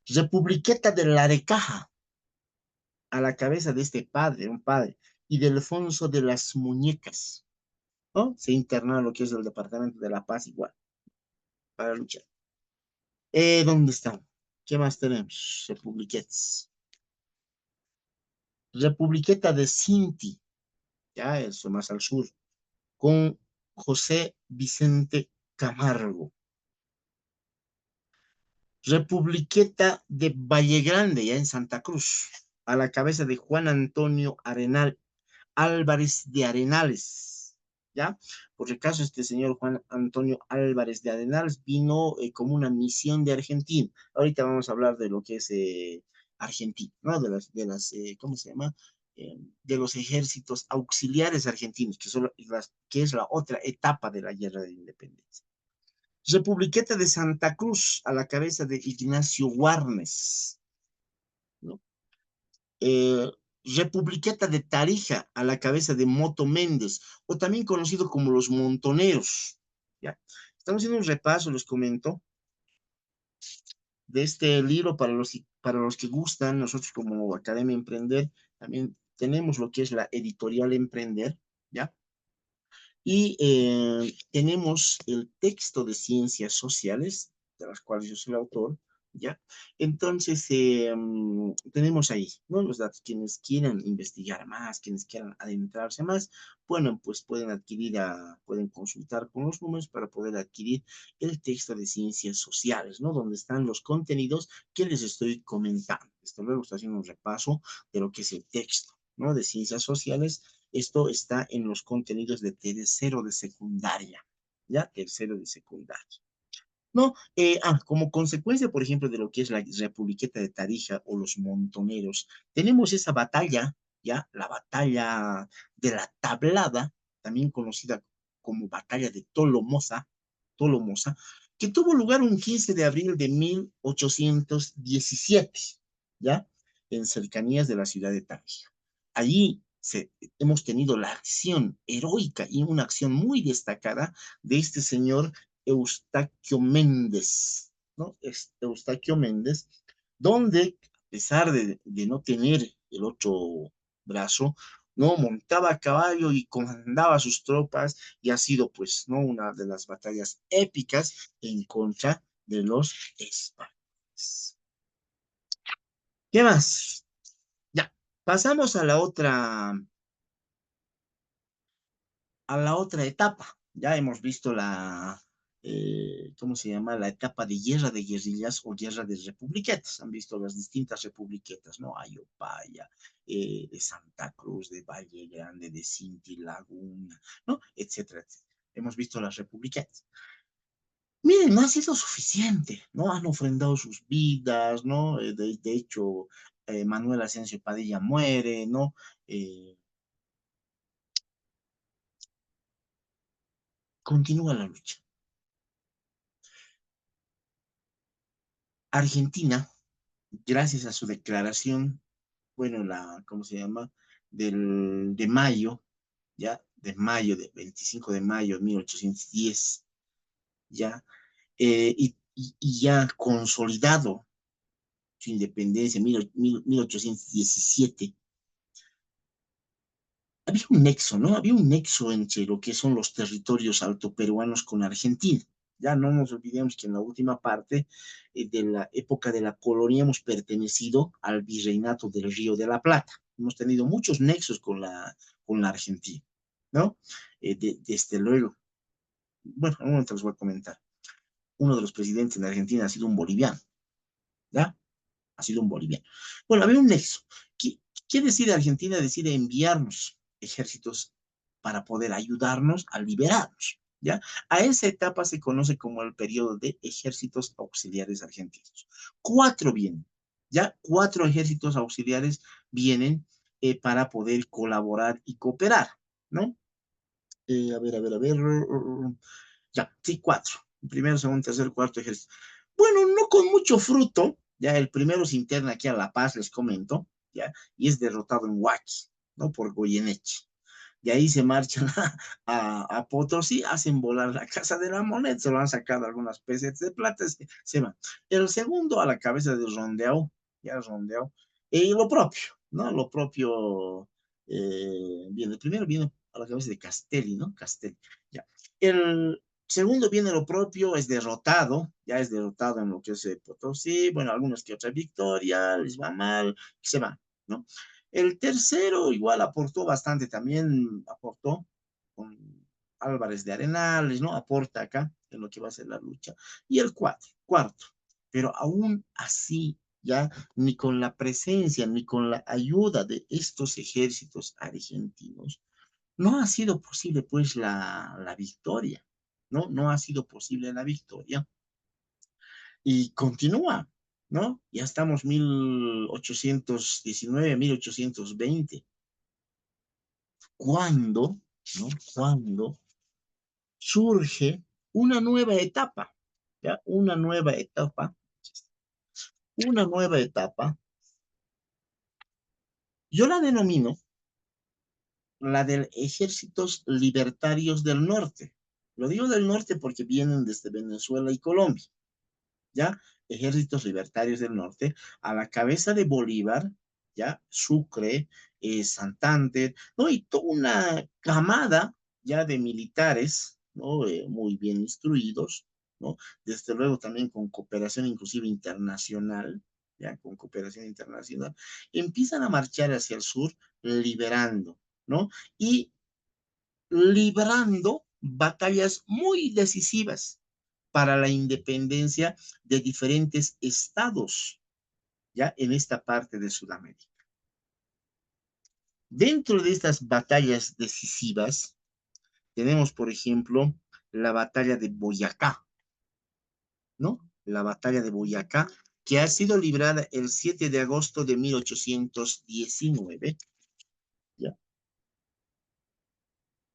Republiqueta de Larecaja, a la cabeza de este padre, un padre, y de Alfonso de las Muñecas, ¿no? Se interna lo que es el Departamento de La Paz igual, para luchar. ¿Dónde están? ¿Qué más tenemos? Republiquetas. Republiqueta de Cinti, ya eso más al sur, con José Vicente Camargo. Republiqueta de Valle Grande, ya en Santa Cruz, a la cabeza de Juan Antonio Arenal Álvarez de Arenales, ¿ya? Por el caso, este señor Juan Antonio Álvarez de Arenales vino como una misión de Argentina. Ahorita vamos a hablar de lo que es Argentina, ¿no? ¿Cómo se llama? De los ejércitos auxiliares argentinos, que es la otra etapa de la guerra de independencia. Republiqueta de Santa Cruz, a la cabeza de Ignacio Warnes, ¿no? eh, Republiqueta de Tarija, a la cabeza de Moto Méndez, o también conocido como los Montoneros. ¿Ya? Estamos haciendo un repaso, les comento, de este libro para los que gustan. Nosotros como Academia Emprender también tenemos lo que es la editorial Emprender, ¿ya? Y tenemos el texto de ciencias sociales, de las cuales yo soy el autor, ¿ya? Entonces, tenemos ahí, ¿no? Los datos. Quienes quieran investigar más, quienes quieran adentrarse más, bueno, pues pueden consultar con los números para poder adquirir el texto de ciencias sociales, ¿no? Donde están los contenidos que les estoy comentando. Esto luego estoy haciendo un repaso de lo que es el texto, ¿no? De ciencias sociales. Esto está en los contenidos de tercero de secundaria, ¿ya? Tercero de secundaria. No, como consecuencia, por ejemplo, de lo que es la Republiqueta de Tarija o los Montoneros, tenemos esa batalla, ¿ya? La batalla de la Tablada, también conocida como batalla de Tolomosa, que tuvo lugar un 15 de abril de 1817, ¿ya? En cercanías de la ciudad de Tarija. Allí hemos tenido la acción heroica y una acción muy destacada de este señor Eustaquio Méndez, ¿no? Eustaquio Méndez, donde, a pesar de no tener el otro brazo, ¿no? Montaba a caballo y comandaba a sus tropas, y ha sido, pues, ¿no? Una de las batallas épicas en contra de los españoles. ¿Qué más? Ya, pasamos a la otra etapa. Ya hemos visto ¿cómo se llama? La etapa de guerra de guerrillas o guerra de republiquetas. Han visto las distintas republiquetas, ¿no? Ayopaya, de Santa Cruz, de Valle Grande, de Cinti, Laguna, ¿no? Etcétera, etcétera. Hemos visto las republiquetas. Miren, no ha sido suficiente, ¿no? Han ofrendado sus vidas, ¿no? De hecho, Manuel Asensio Padilla muere, ¿no? Eh, Continúa la lucha. Argentina, gracias a su declaración, bueno, ¿cómo se llama? De mayo, ya, de 25 de mayo de 1810, ya, y ya consolidado su independencia en 1817. Había un nexo, ¿no? Había un nexo entre lo que son los territorios altoperuanos con Argentina. Ya no nos olvidemos que en la última parte de la época de la colonia hemos pertenecido al virreinato del Río de la Plata. Hemos tenido muchos nexos con la Argentina, ¿no? Desde luego, bueno, un momento les voy a comentar. Uno de los presidentes de Argentina ha sido un boliviano, ¿ya? Ha sido un boliviano. Bueno, había un nexo. ¿Qué, qué decide Argentina? Decide enviarnos ejércitos para poder ayudarnos a liberarnos, ¿ya? A esa etapa se conoce como el periodo de ejércitos auxiliares argentinos. Cuatro vienen, ¿ya? Cuatro ejércitos auxiliares vienen para poder colaborar y cooperar, ¿no? A ver, ya, sí, cuatro. Primero, segundo, tercer, cuarto ejército. Bueno, no con mucho fruto, ya el primero se interna aquí a La Paz, les comento, ya, y es derrotado en Huachi, ¿no? Por Goyeneche. De ahí se marchan a Potosí, hacen volar la Casa de la Moneda, se lo han sacado algunas pesetas de plata, se van. El segundo a la cabeza de Rondeau, ya Rondeau, y lo propio, ¿no? Lo propio, viene, el primero viene a la cabeza de Castelli, ¿no? Castelli, ya. El segundo viene lo propio, es derrotado, ya es derrotado en lo que es Potosí, bueno, algunas que otras victorias, les va mal, se van, ¿no? El tercero igual aportó bastante, también aportó con Álvarez de Arenales, ¿no? Aporta acá en lo que va a ser la lucha. Y el cuarto, pero aún así, ya ni con la presencia ni con la ayuda de estos ejércitos argentinos, no ha sido posible pues la victoria, ¿no? No ha sido posible la victoria y continúa, ¿no? Ya estamos 1819, 1820. ¿Cuándo, no? Cuando surge una nueva etapa, ¿ya? Una nueva etapa, yo la denomino la de ejércitos libertarios del norte. Lo digo del norte porque vienen desde Venezuela y Colombia. ¿Ya? Ejércitos libertarios del norte, a la cabeza de Bolívar, ¿ya? Sucre, Santander, ¿no? Y toda una camada ya de militares, ¿no? Muy bien instruidos, ¿no? Desde luego también con cooperación inclusive internacional, ¿ya? Con cooperación internacional, empiezan a marchar hacia el sur liberando, ¿no? Y librando batallas muy decisivas para la independencia de diferentes estados, ya en esta parte de Sudamérica. Dentro de estas batallas decisivas, tenemos, por ejemplo, la batalla de Boyacá, ¿no? La batalla de Boyacá, que ha sido librada el 7 de agosto de 1819. ¿Ya?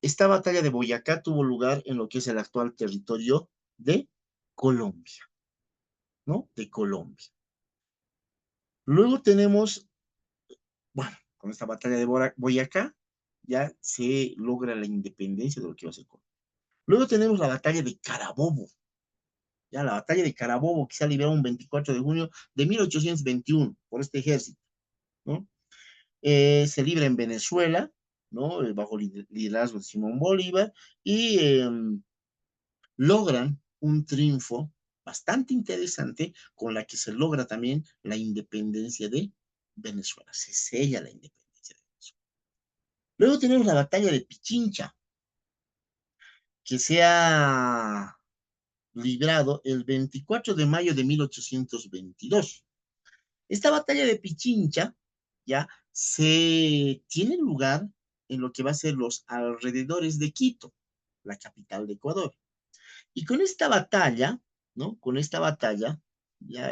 Esta batalla de Boyacá tuvo lugar en lo que es el actual territorio de Colombia, ¿no? De Colombia. Luego tenemos, bueno, con esta batalla de Boyacá, ya se logra la independencia de lo que va a ser Colombia. Luego tenemos la batalla de Carabobo, ya la batalla de Carabobo, que se ha librado un 24 de junio de 1821 por este ejército, ¿no? Se libra en Venezuela, ¿no? Bajo liderazgo de Simón Bolívar, y logran un triunfo bastante interesante con la que se logra también la independencia de Venezuela. Se sella la independencia de Venezuela. Luego tenemos la batalla de Pichincha, que se ha librado el 24 de mayo de 1822. Esta batalla de Pichincha ya se tiene lugar en lo que va a ser los alrededores de Quito, la capital de Ecuador. Y con esta batalla, ¿no? Con esta batalla, ya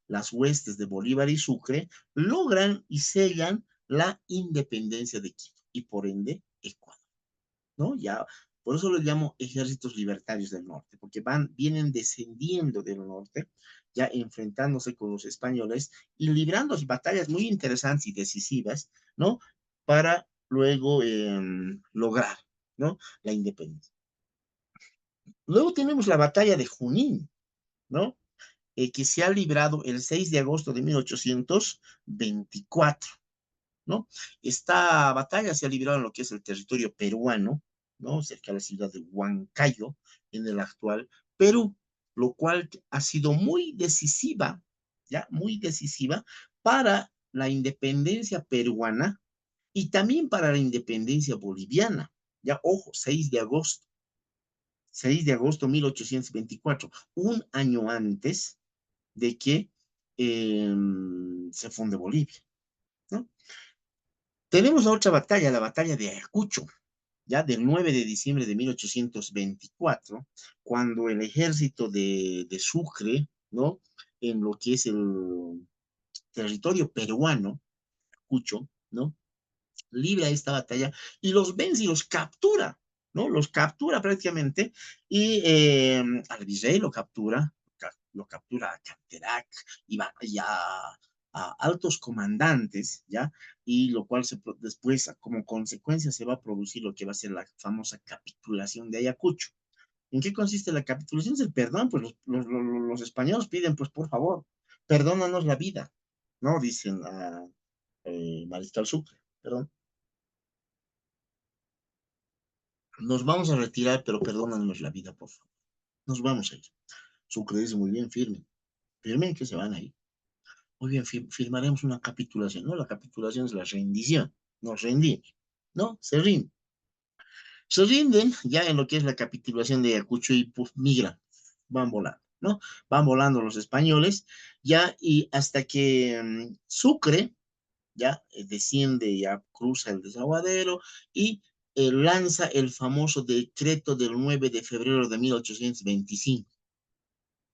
las huestes de Bolívar y Sucre logran y sellan la independencia de Quito y por ende Ecuador, ¿no? Ya Por eso los llamo ejércitos libertarios del norte, porque vienen descendiendo del norte, ya enfrentándose con los españoles y librando batallas muy interesantes y decisivas, ¿no? Para luego lograr, ¿no? La independencia. Luego tenemos la batalla de Junín, ¿no? Que se ha librado el 6 de agosto de 1824, ¿no? Esta batalla se ha librado en lo que es el territorio peruano, ¿no? Cerca de la ciudad de Huancayo, en el actual Perú, lo cual ha sido muy decisiva, ¿ya? Muy decisiva para la independencia peruana y también para la independencia boliviana. Ya, ojo, 6 de agosto de 1824, un año antes de que se funde Bolivia, ¿no? Tenemos la otra batalla, la batalla de Ayacucho, ya del 9 de diciembre de 1824, cuando el ejército de Sucre, ¿no? En lo que es el territorio peruano, Ayacucho, ¿no? Libra esta batalla y los vence y los captura, ¿no? Los captura prácticamente y al virrey lo captura, lo captura a Canterac y a altos comandantes, ¿ya? Y lo cual después, como consecuencia, se va a producir lo que va a ser la famosa capitulación de Ayacucho. ¿En qué consiste la capitulación? Es el perdón, pues los españoles piden, pues por favor, perdónanos la vida, ¿no? Dicen a Mariscal Sucre, perdón. Nos vamos a retirar, pero perdónanos la vida, por favor. Nos vamos a ir. Sucre dice muy bien, firme. Firmen que se van a ir. Muy bien, firmaremos una capitulación. No, la capitulación es la rendición. Nos rendimos. ¿No? Se rinden ya en lo que es la capitulación de Ayacucho y pues migran. Van volando, ¿no? Van volando los españoles ya y hasta que Sucre ya desciende, ya cruza el desaguadero y lanza el famoso decreto del 9 de febrero de 1825.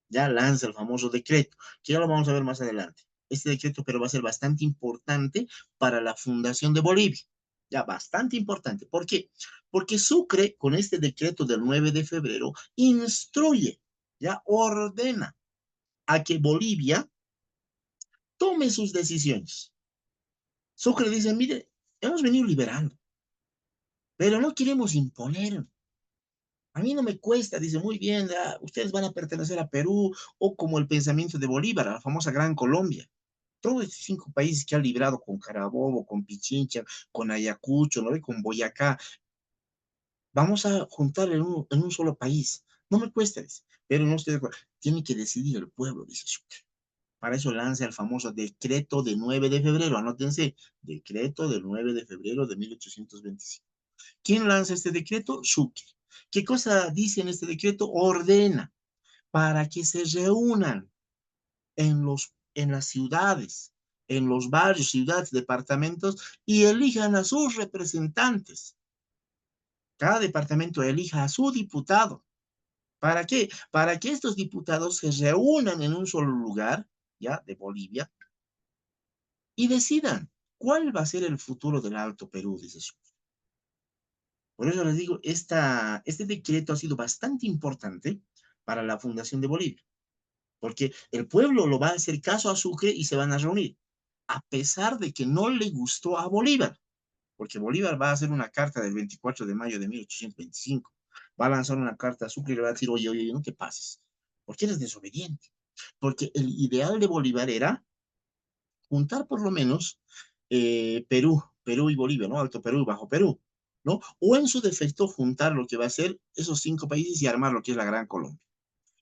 Ya lanza el famoso decreto, que ya lo vamos a ver más adelante. Este decreto, pero va a ser bastante importante para la fundación de Bolivia. Ya, bastante importante. ¿Por qué? Porque Sucre, con este decreto del 9 de febrero, instruye, ya ordena a que Bolivia tome sus decisiones. Sucre dice, mire, hemos venido liberando, pero no queremos imponer. A mí no me cuesta, dice, muy bien, ustedes van a pertenecer a Perú o como el pensamiento de Bolívar, a la famosa Gran Colombia. Todos estos 5 países que ha librado con Carabobo, con Pichincha, con Ayacucho, ¿no? Con Boyacá, vamos a juntar en un solo país. No me cuesta, dice, pero no estoy de acuerdo. Tiene que decidir el pueblo, dice Sucre. Para eso lanza el famoso decreto de 9 de febrero, anótense, decreto del 9 de febrero de 1825. ¿Quién lanza este decreto? Sucre. ¿Qué cosa dice en este decreto? Ordena para que se reúnan en las ciudades, en los barrios, ciudades, departamentos y elijan a sus representantes. Cada departamento elija a su diputado. ¿Para qué? Para que estos diputados se reúnan en un solo lugar, ya, de Bolivia, y decidan cuál va a ser el futuro del Alto Perú, dice su. Por eso les digo, este decreto ha sido bastante importante para la fundación de Bolivia, porque el pueblo lo va a hacer caso a Sucre y se van a reunir, a pesar de que no le gustó a Bolívar, porque Bolívar va a hacer una carta del 24 de mayo de 1825, va a lanzar una carta a Sucre y le va a decir, oye, oye, no te pases, porque eres desobediente, porque el ideal de Bolívar era juntar por lo menos Perú y Bolivia, ¿no? Alto Perú y Bajo Perú, ¿no? O en su defecto juntar lo que va a ser esos 5 países y armar lo que es la Gran Colombia.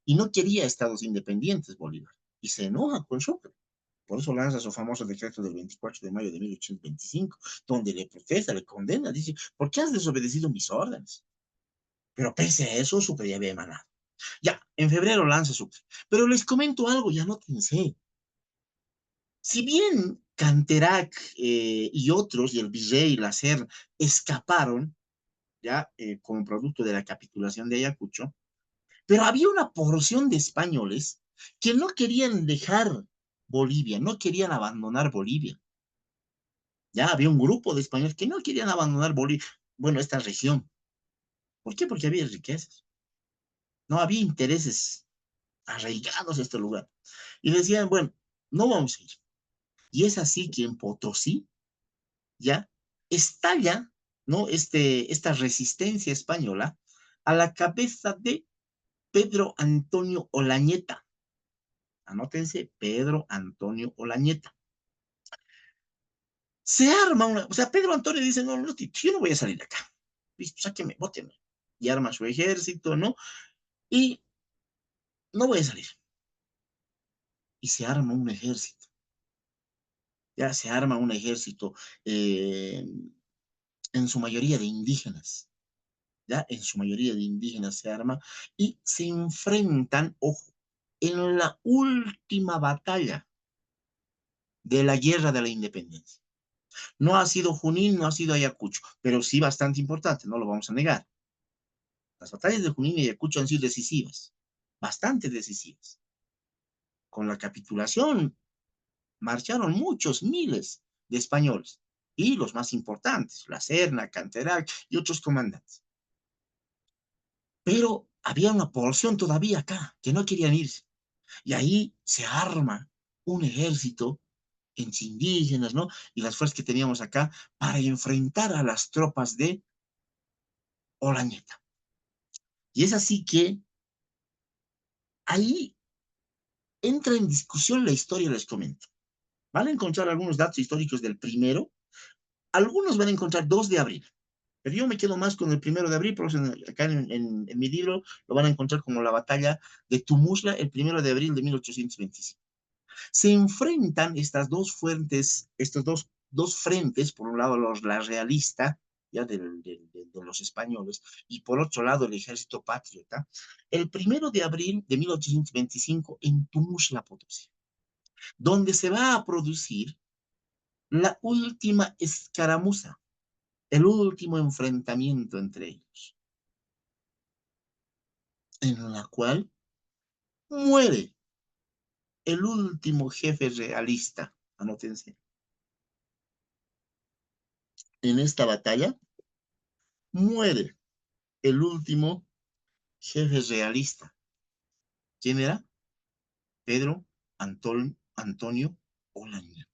Y no quería estados independientes Bolívar. Y se enoja con Sucre. Por eso lanza su famoso decreto del 24 de mayo de 1825, donde le protesta, le condena, dice, ¿por qué has desobedecido mis órdenes? Pero pese a eso, Sucre ya había emanado. Ya, en febrero lanza Sucre. Pero les comento algo, ya no pensé. Si bien Canterac y otros, y el virrey Lacer, escaparon, ya como producto de la capitulación de Ayacucho, pero había una porción de españoles que no querían dejar Bolivia, no querían abandonar Bolivia. Ya había un grupo de españoles que no querían abandonar Bolivia, bueno, esta región. ¿Por qué? Porque había riquezas. No había intereses arraigados a este lugar. Y decían, bueno, no vamos a ir. Y es así que en Potosí, ya, estalla, ¿no? Esta resistencia española a la cabeza de Pedro Antonio Olañeta. Anótense, Pedro Antonio Olañeta. Se arma una, o sea, Pedro Antonio dice, no, no, yo no voy a salir de acá. Listo, sáqueme, bóteme. Y arma su ejército, ¿no? Y no voy a salir. Y se arma un ejército. Ya se arma un ejército eh, en su mayoría de indígenas. Ya en su mayoría de indígenas se arma y se enfrentan, ojo, en la última batalla de la guerra de la independencia. No ha sido Junín, no ha sido Ayacucho, pero sí bastante importante, no lo vamos a negar. Las batallas de Junín y Ayacucho han sido decisivas, bastante decisivas. Con la capitulación marcharon muchos miles de españoles y los más importantes, La Serna, Canterac y otros comandantes. Pero había una porción todavía acá que no querían irse. Y ahí se arma un ejército entre indígenas, ¿no? Y las fuerzas que teníamos acá para enfrentar a las tropas de Olañeta. Y es así que ahí entra en discusión la historia, les comento. Van a encontrar algunos datos históricos del primero, algunos van a encontrar 2 de abril, pero yo me quedo más con el 1 de abril, porque acá en mi libro lo van a encontrar como la batalla de Tumusla, el 1 de abril de 1825. Se enfrentan estas dos fuentes, dos frentes, por un lado la realista, ya de los españoles, y por otro lado el ejército patriota, el 1 de abril de 1825 en Tumusla, Potosí, donde se va a producir la última escaramuza, el último enfrentamiento entre ellos, en la cual muere el último jefe realista. Anótense. En esta batalla muere el último jefe realista. ¿Quién era? Pedro Antonio Olaña.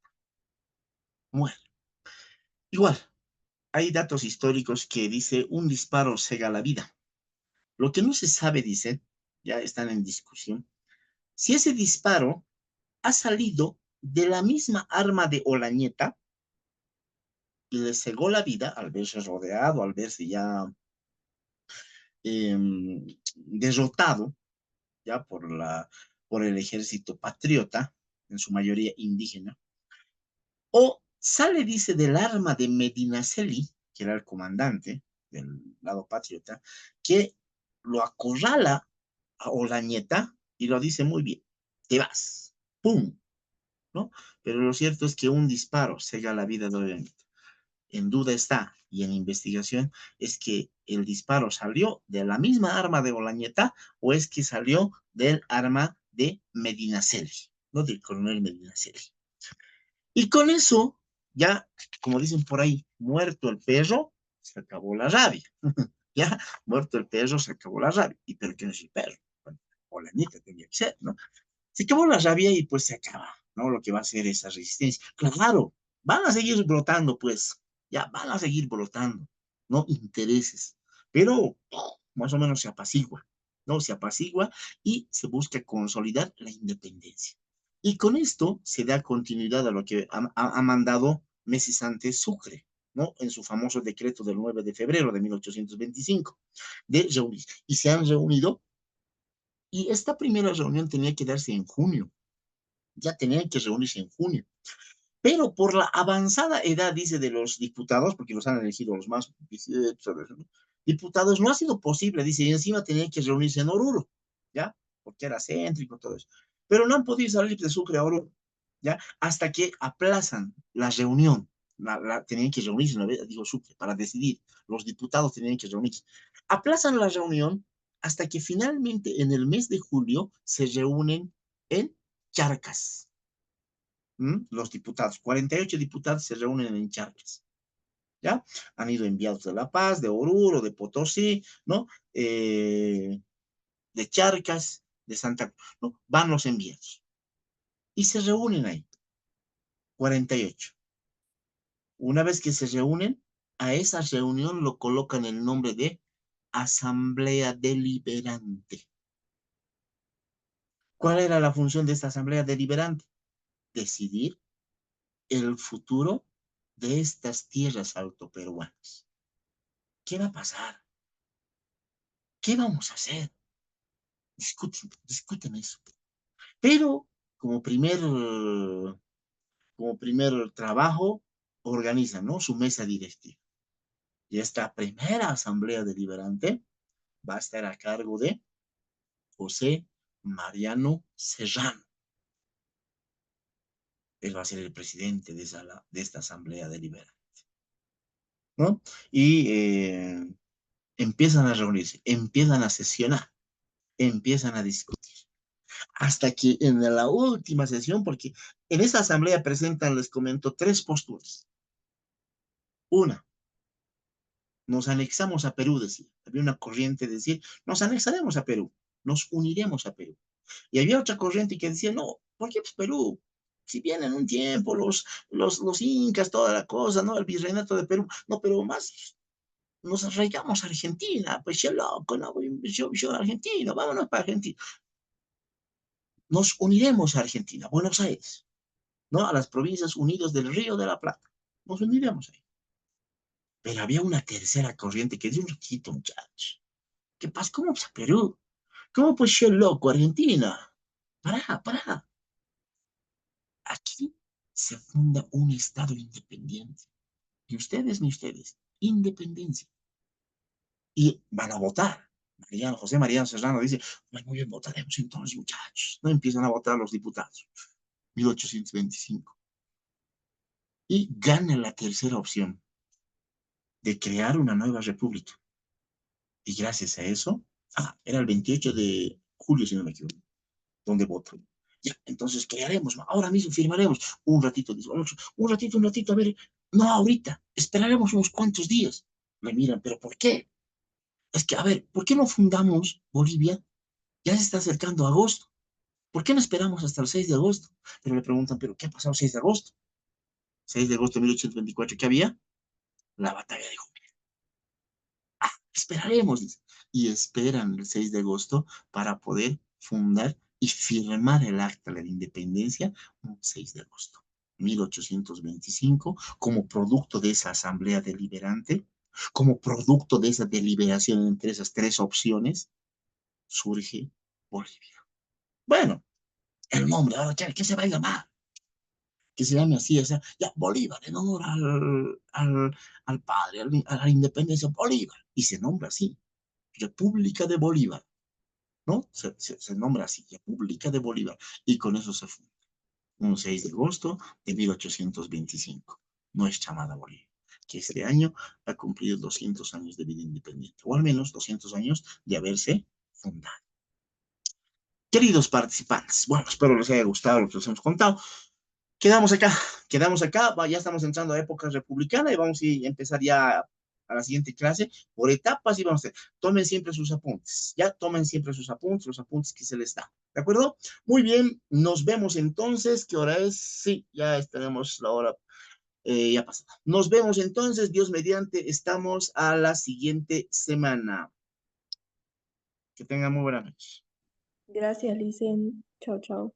Muere. Igual, hay datos históricos que dice un disparo cega la vida. Lo que no se sabe, dice, ya están en discusión, si ese disparo ha salido de la misma arma de Olañeta y le cegó la vida al verse rodeado, al verse ya eh, derrotado ya por el ejército patriota, en su mayoría indígena, o sale, dice, del arma de Medinaceli, que era el comandante del lado patriota, que lo acorrala a Olañeta y lo dice muy bien, te vas, ¡pum! ¿No? Pero lo cierto es que un disparo cega la vida de Olañeta. En duda está, y en investigación, es que el disparo salió de la misma arma de Olañeta o es que salió del arma de Medinaceli, no del coronel Medinaceli. Y con eso, ya, como dicen por ahí, muerto el perro, se acabó la rabia. Ya, muerto el perro, se acabó la rabia. ¿Y pero quién es el perro? Bueno, Olañeta tenía que ser, ¿no? Se acabó la rabia y pues se acaba, ¿no? Lo que va a ser esa resistencia. Claro, van a seguir brotando, pues, ya van a seguir brotando, ¿no? Intereses, pero más o menos se apacigua, ¿no? Se apacigua y se busca consolidar la independencia. Y con esto se da continuidad a lo que ha mandado meses antes Sucre, ¿no? En su famoso decreto del 9 de febrero de 1825, de reunir. Y se han reunido y esta primera reunión tenía que darse en junio, ya tenían que reunirse en junio. Pero por la avanzada edad, dice, de los diputados, porque los han elegido los más diputados, no ha sido posible, dice, y encima tenían que reunirse en Oruro, ¿ya? Porque era céntrico, todo eso. Pero no han podido salir de Sucre a Oruro, ¿ya? Hasta que aplazan la reunión. Tenían que reunirse, una vez, digo, Sucre, para decidir. Los diputados tenían que reunirse. Aplazan la reunión hasta que finalmente en el mes de julio se reúnen en Charcas. Los diputados, 48 diputados se reúnen en Charcas. ¿ya? Han ido enviados de La Paz, de Oruro, de Potosí, ¿no? De Charcas, de Santa Cruz, ¿no? Van los enviados. Y se reúnen ahí, 48. Una vez que se reúnen, a esa reunión lo colocan el nombre de Asamblea Deliberante. ¿Cuál era la función de esta Asamblea Deliberante? Decidir el futuro de estas tierras altoperuanas. ¿Qué va a pasar? ¿Qué vamos a hacer? Discuten eso. Pero como primer, como primer trabajo, organizan, ¿no? Su mesa directiva. Y esta primera asamblea deliberante va a estar a cargo de José Mariano Serrano. Él va a ser el presidente de esta asamblea deliberante, ¿no? Y empiezan a reunirse, empiezan a sesionar, empiezan a discutir. Hasta que en la última sesión, porque en esa asamblea presentan, les comento, tres posturas. Una, nos anexamos a Perú, decía. Había una corriente de decir, nos anexaremos a Perú, nos uniremos a Perú. Y había otra corriente que decía, no, ¿por qué pues, Perú? Si bien en un tiempo los incas, toda la cosa, ¿no? El virreinato de Perú, no, pero más nos arraigamos a Argentina, pues yo loco, no, yo argentino, vámonos para Argentina. Nos uniremos a Argentina, Buenos Aires, ¿no? A las provincias unidas del Río de la Plata. Nos uniremos ahí. Pero había una tercera corriente que dice un ratito, muchachos. ¿Qué pasa? ¿Cómo pues a Perú? ¿Cómo pues yo loco, Argentina? Pará. Aquí se funda un Estado independiente. Ni ustedes. Independencia. Y van a votar. José Mariano Serrano dice, pues muy bien, votaremos entonces, muchachos. No empiezan a votar los diputados. 1825. Y gana la tercera opción de crear una nueva república. Y gracias a eso, era el 28 de julio, si no me equivoco, donde votan. Ya, entonces crearemos, ahora mismo firmaremos. Un ratito, dice, un ratito, a ver, no ahorita, esperaremos unos cuantos días. Me miran, ¿pero por qué? Es que, a ver, ¿por qué no fundamos Bolivia? Ya se está acercando agosto. ¿Por qué no esperamos hasta el 6 de agosto? Pero le preguntan, ¿pero qué ha pasado el 6 de agosto? 6 de agosto de 1824, ¿qué había? La batalla de Junín. Esperaremos, dice. Y esperan el 6 de agosto para poder fundar y firmar el acta de la independencia un 6 de agosto. 1825, como producto de esa asamblea deliberante, como producto de esa deliberación entre esas tres opciones, surge Bolivia. Bueno, el nombre, ahora que se va a llamar, que se llame así, o sea, ya Bolívar, en honor al padre, a la independencia, Bolívar, y se nombra así, República de Bolívar, ¿no? Se nombra así, República de Bolívar, y con eso se funda, un 6 de agosto de 1825, nuestra amada Bolivia, que este año ha cumplido 200 años de vida independiente, o al menos 200 años de haberse fundado. Queridos participantes, bueno, espero les haya gustado lo que os hemos contado. Quedamos acá, ya estamos entrando a época republicana y vamos a empezar ya a la siguiente clase por etapas y vamos a hacer, tomen siempre sus apuntes, ya tomen siempre sus apuntes, los apuntes que se les da, ¿de acuerdo? Muy bien, nos vemos entonces, ¿qué hora es? Sí, ya estaremos la hora ya pasada. Nos vemos entonces, Dios mediante, estamos a la siguiente semana. Que tengan muy buena noche. Gracias, Licen. Chao, chao.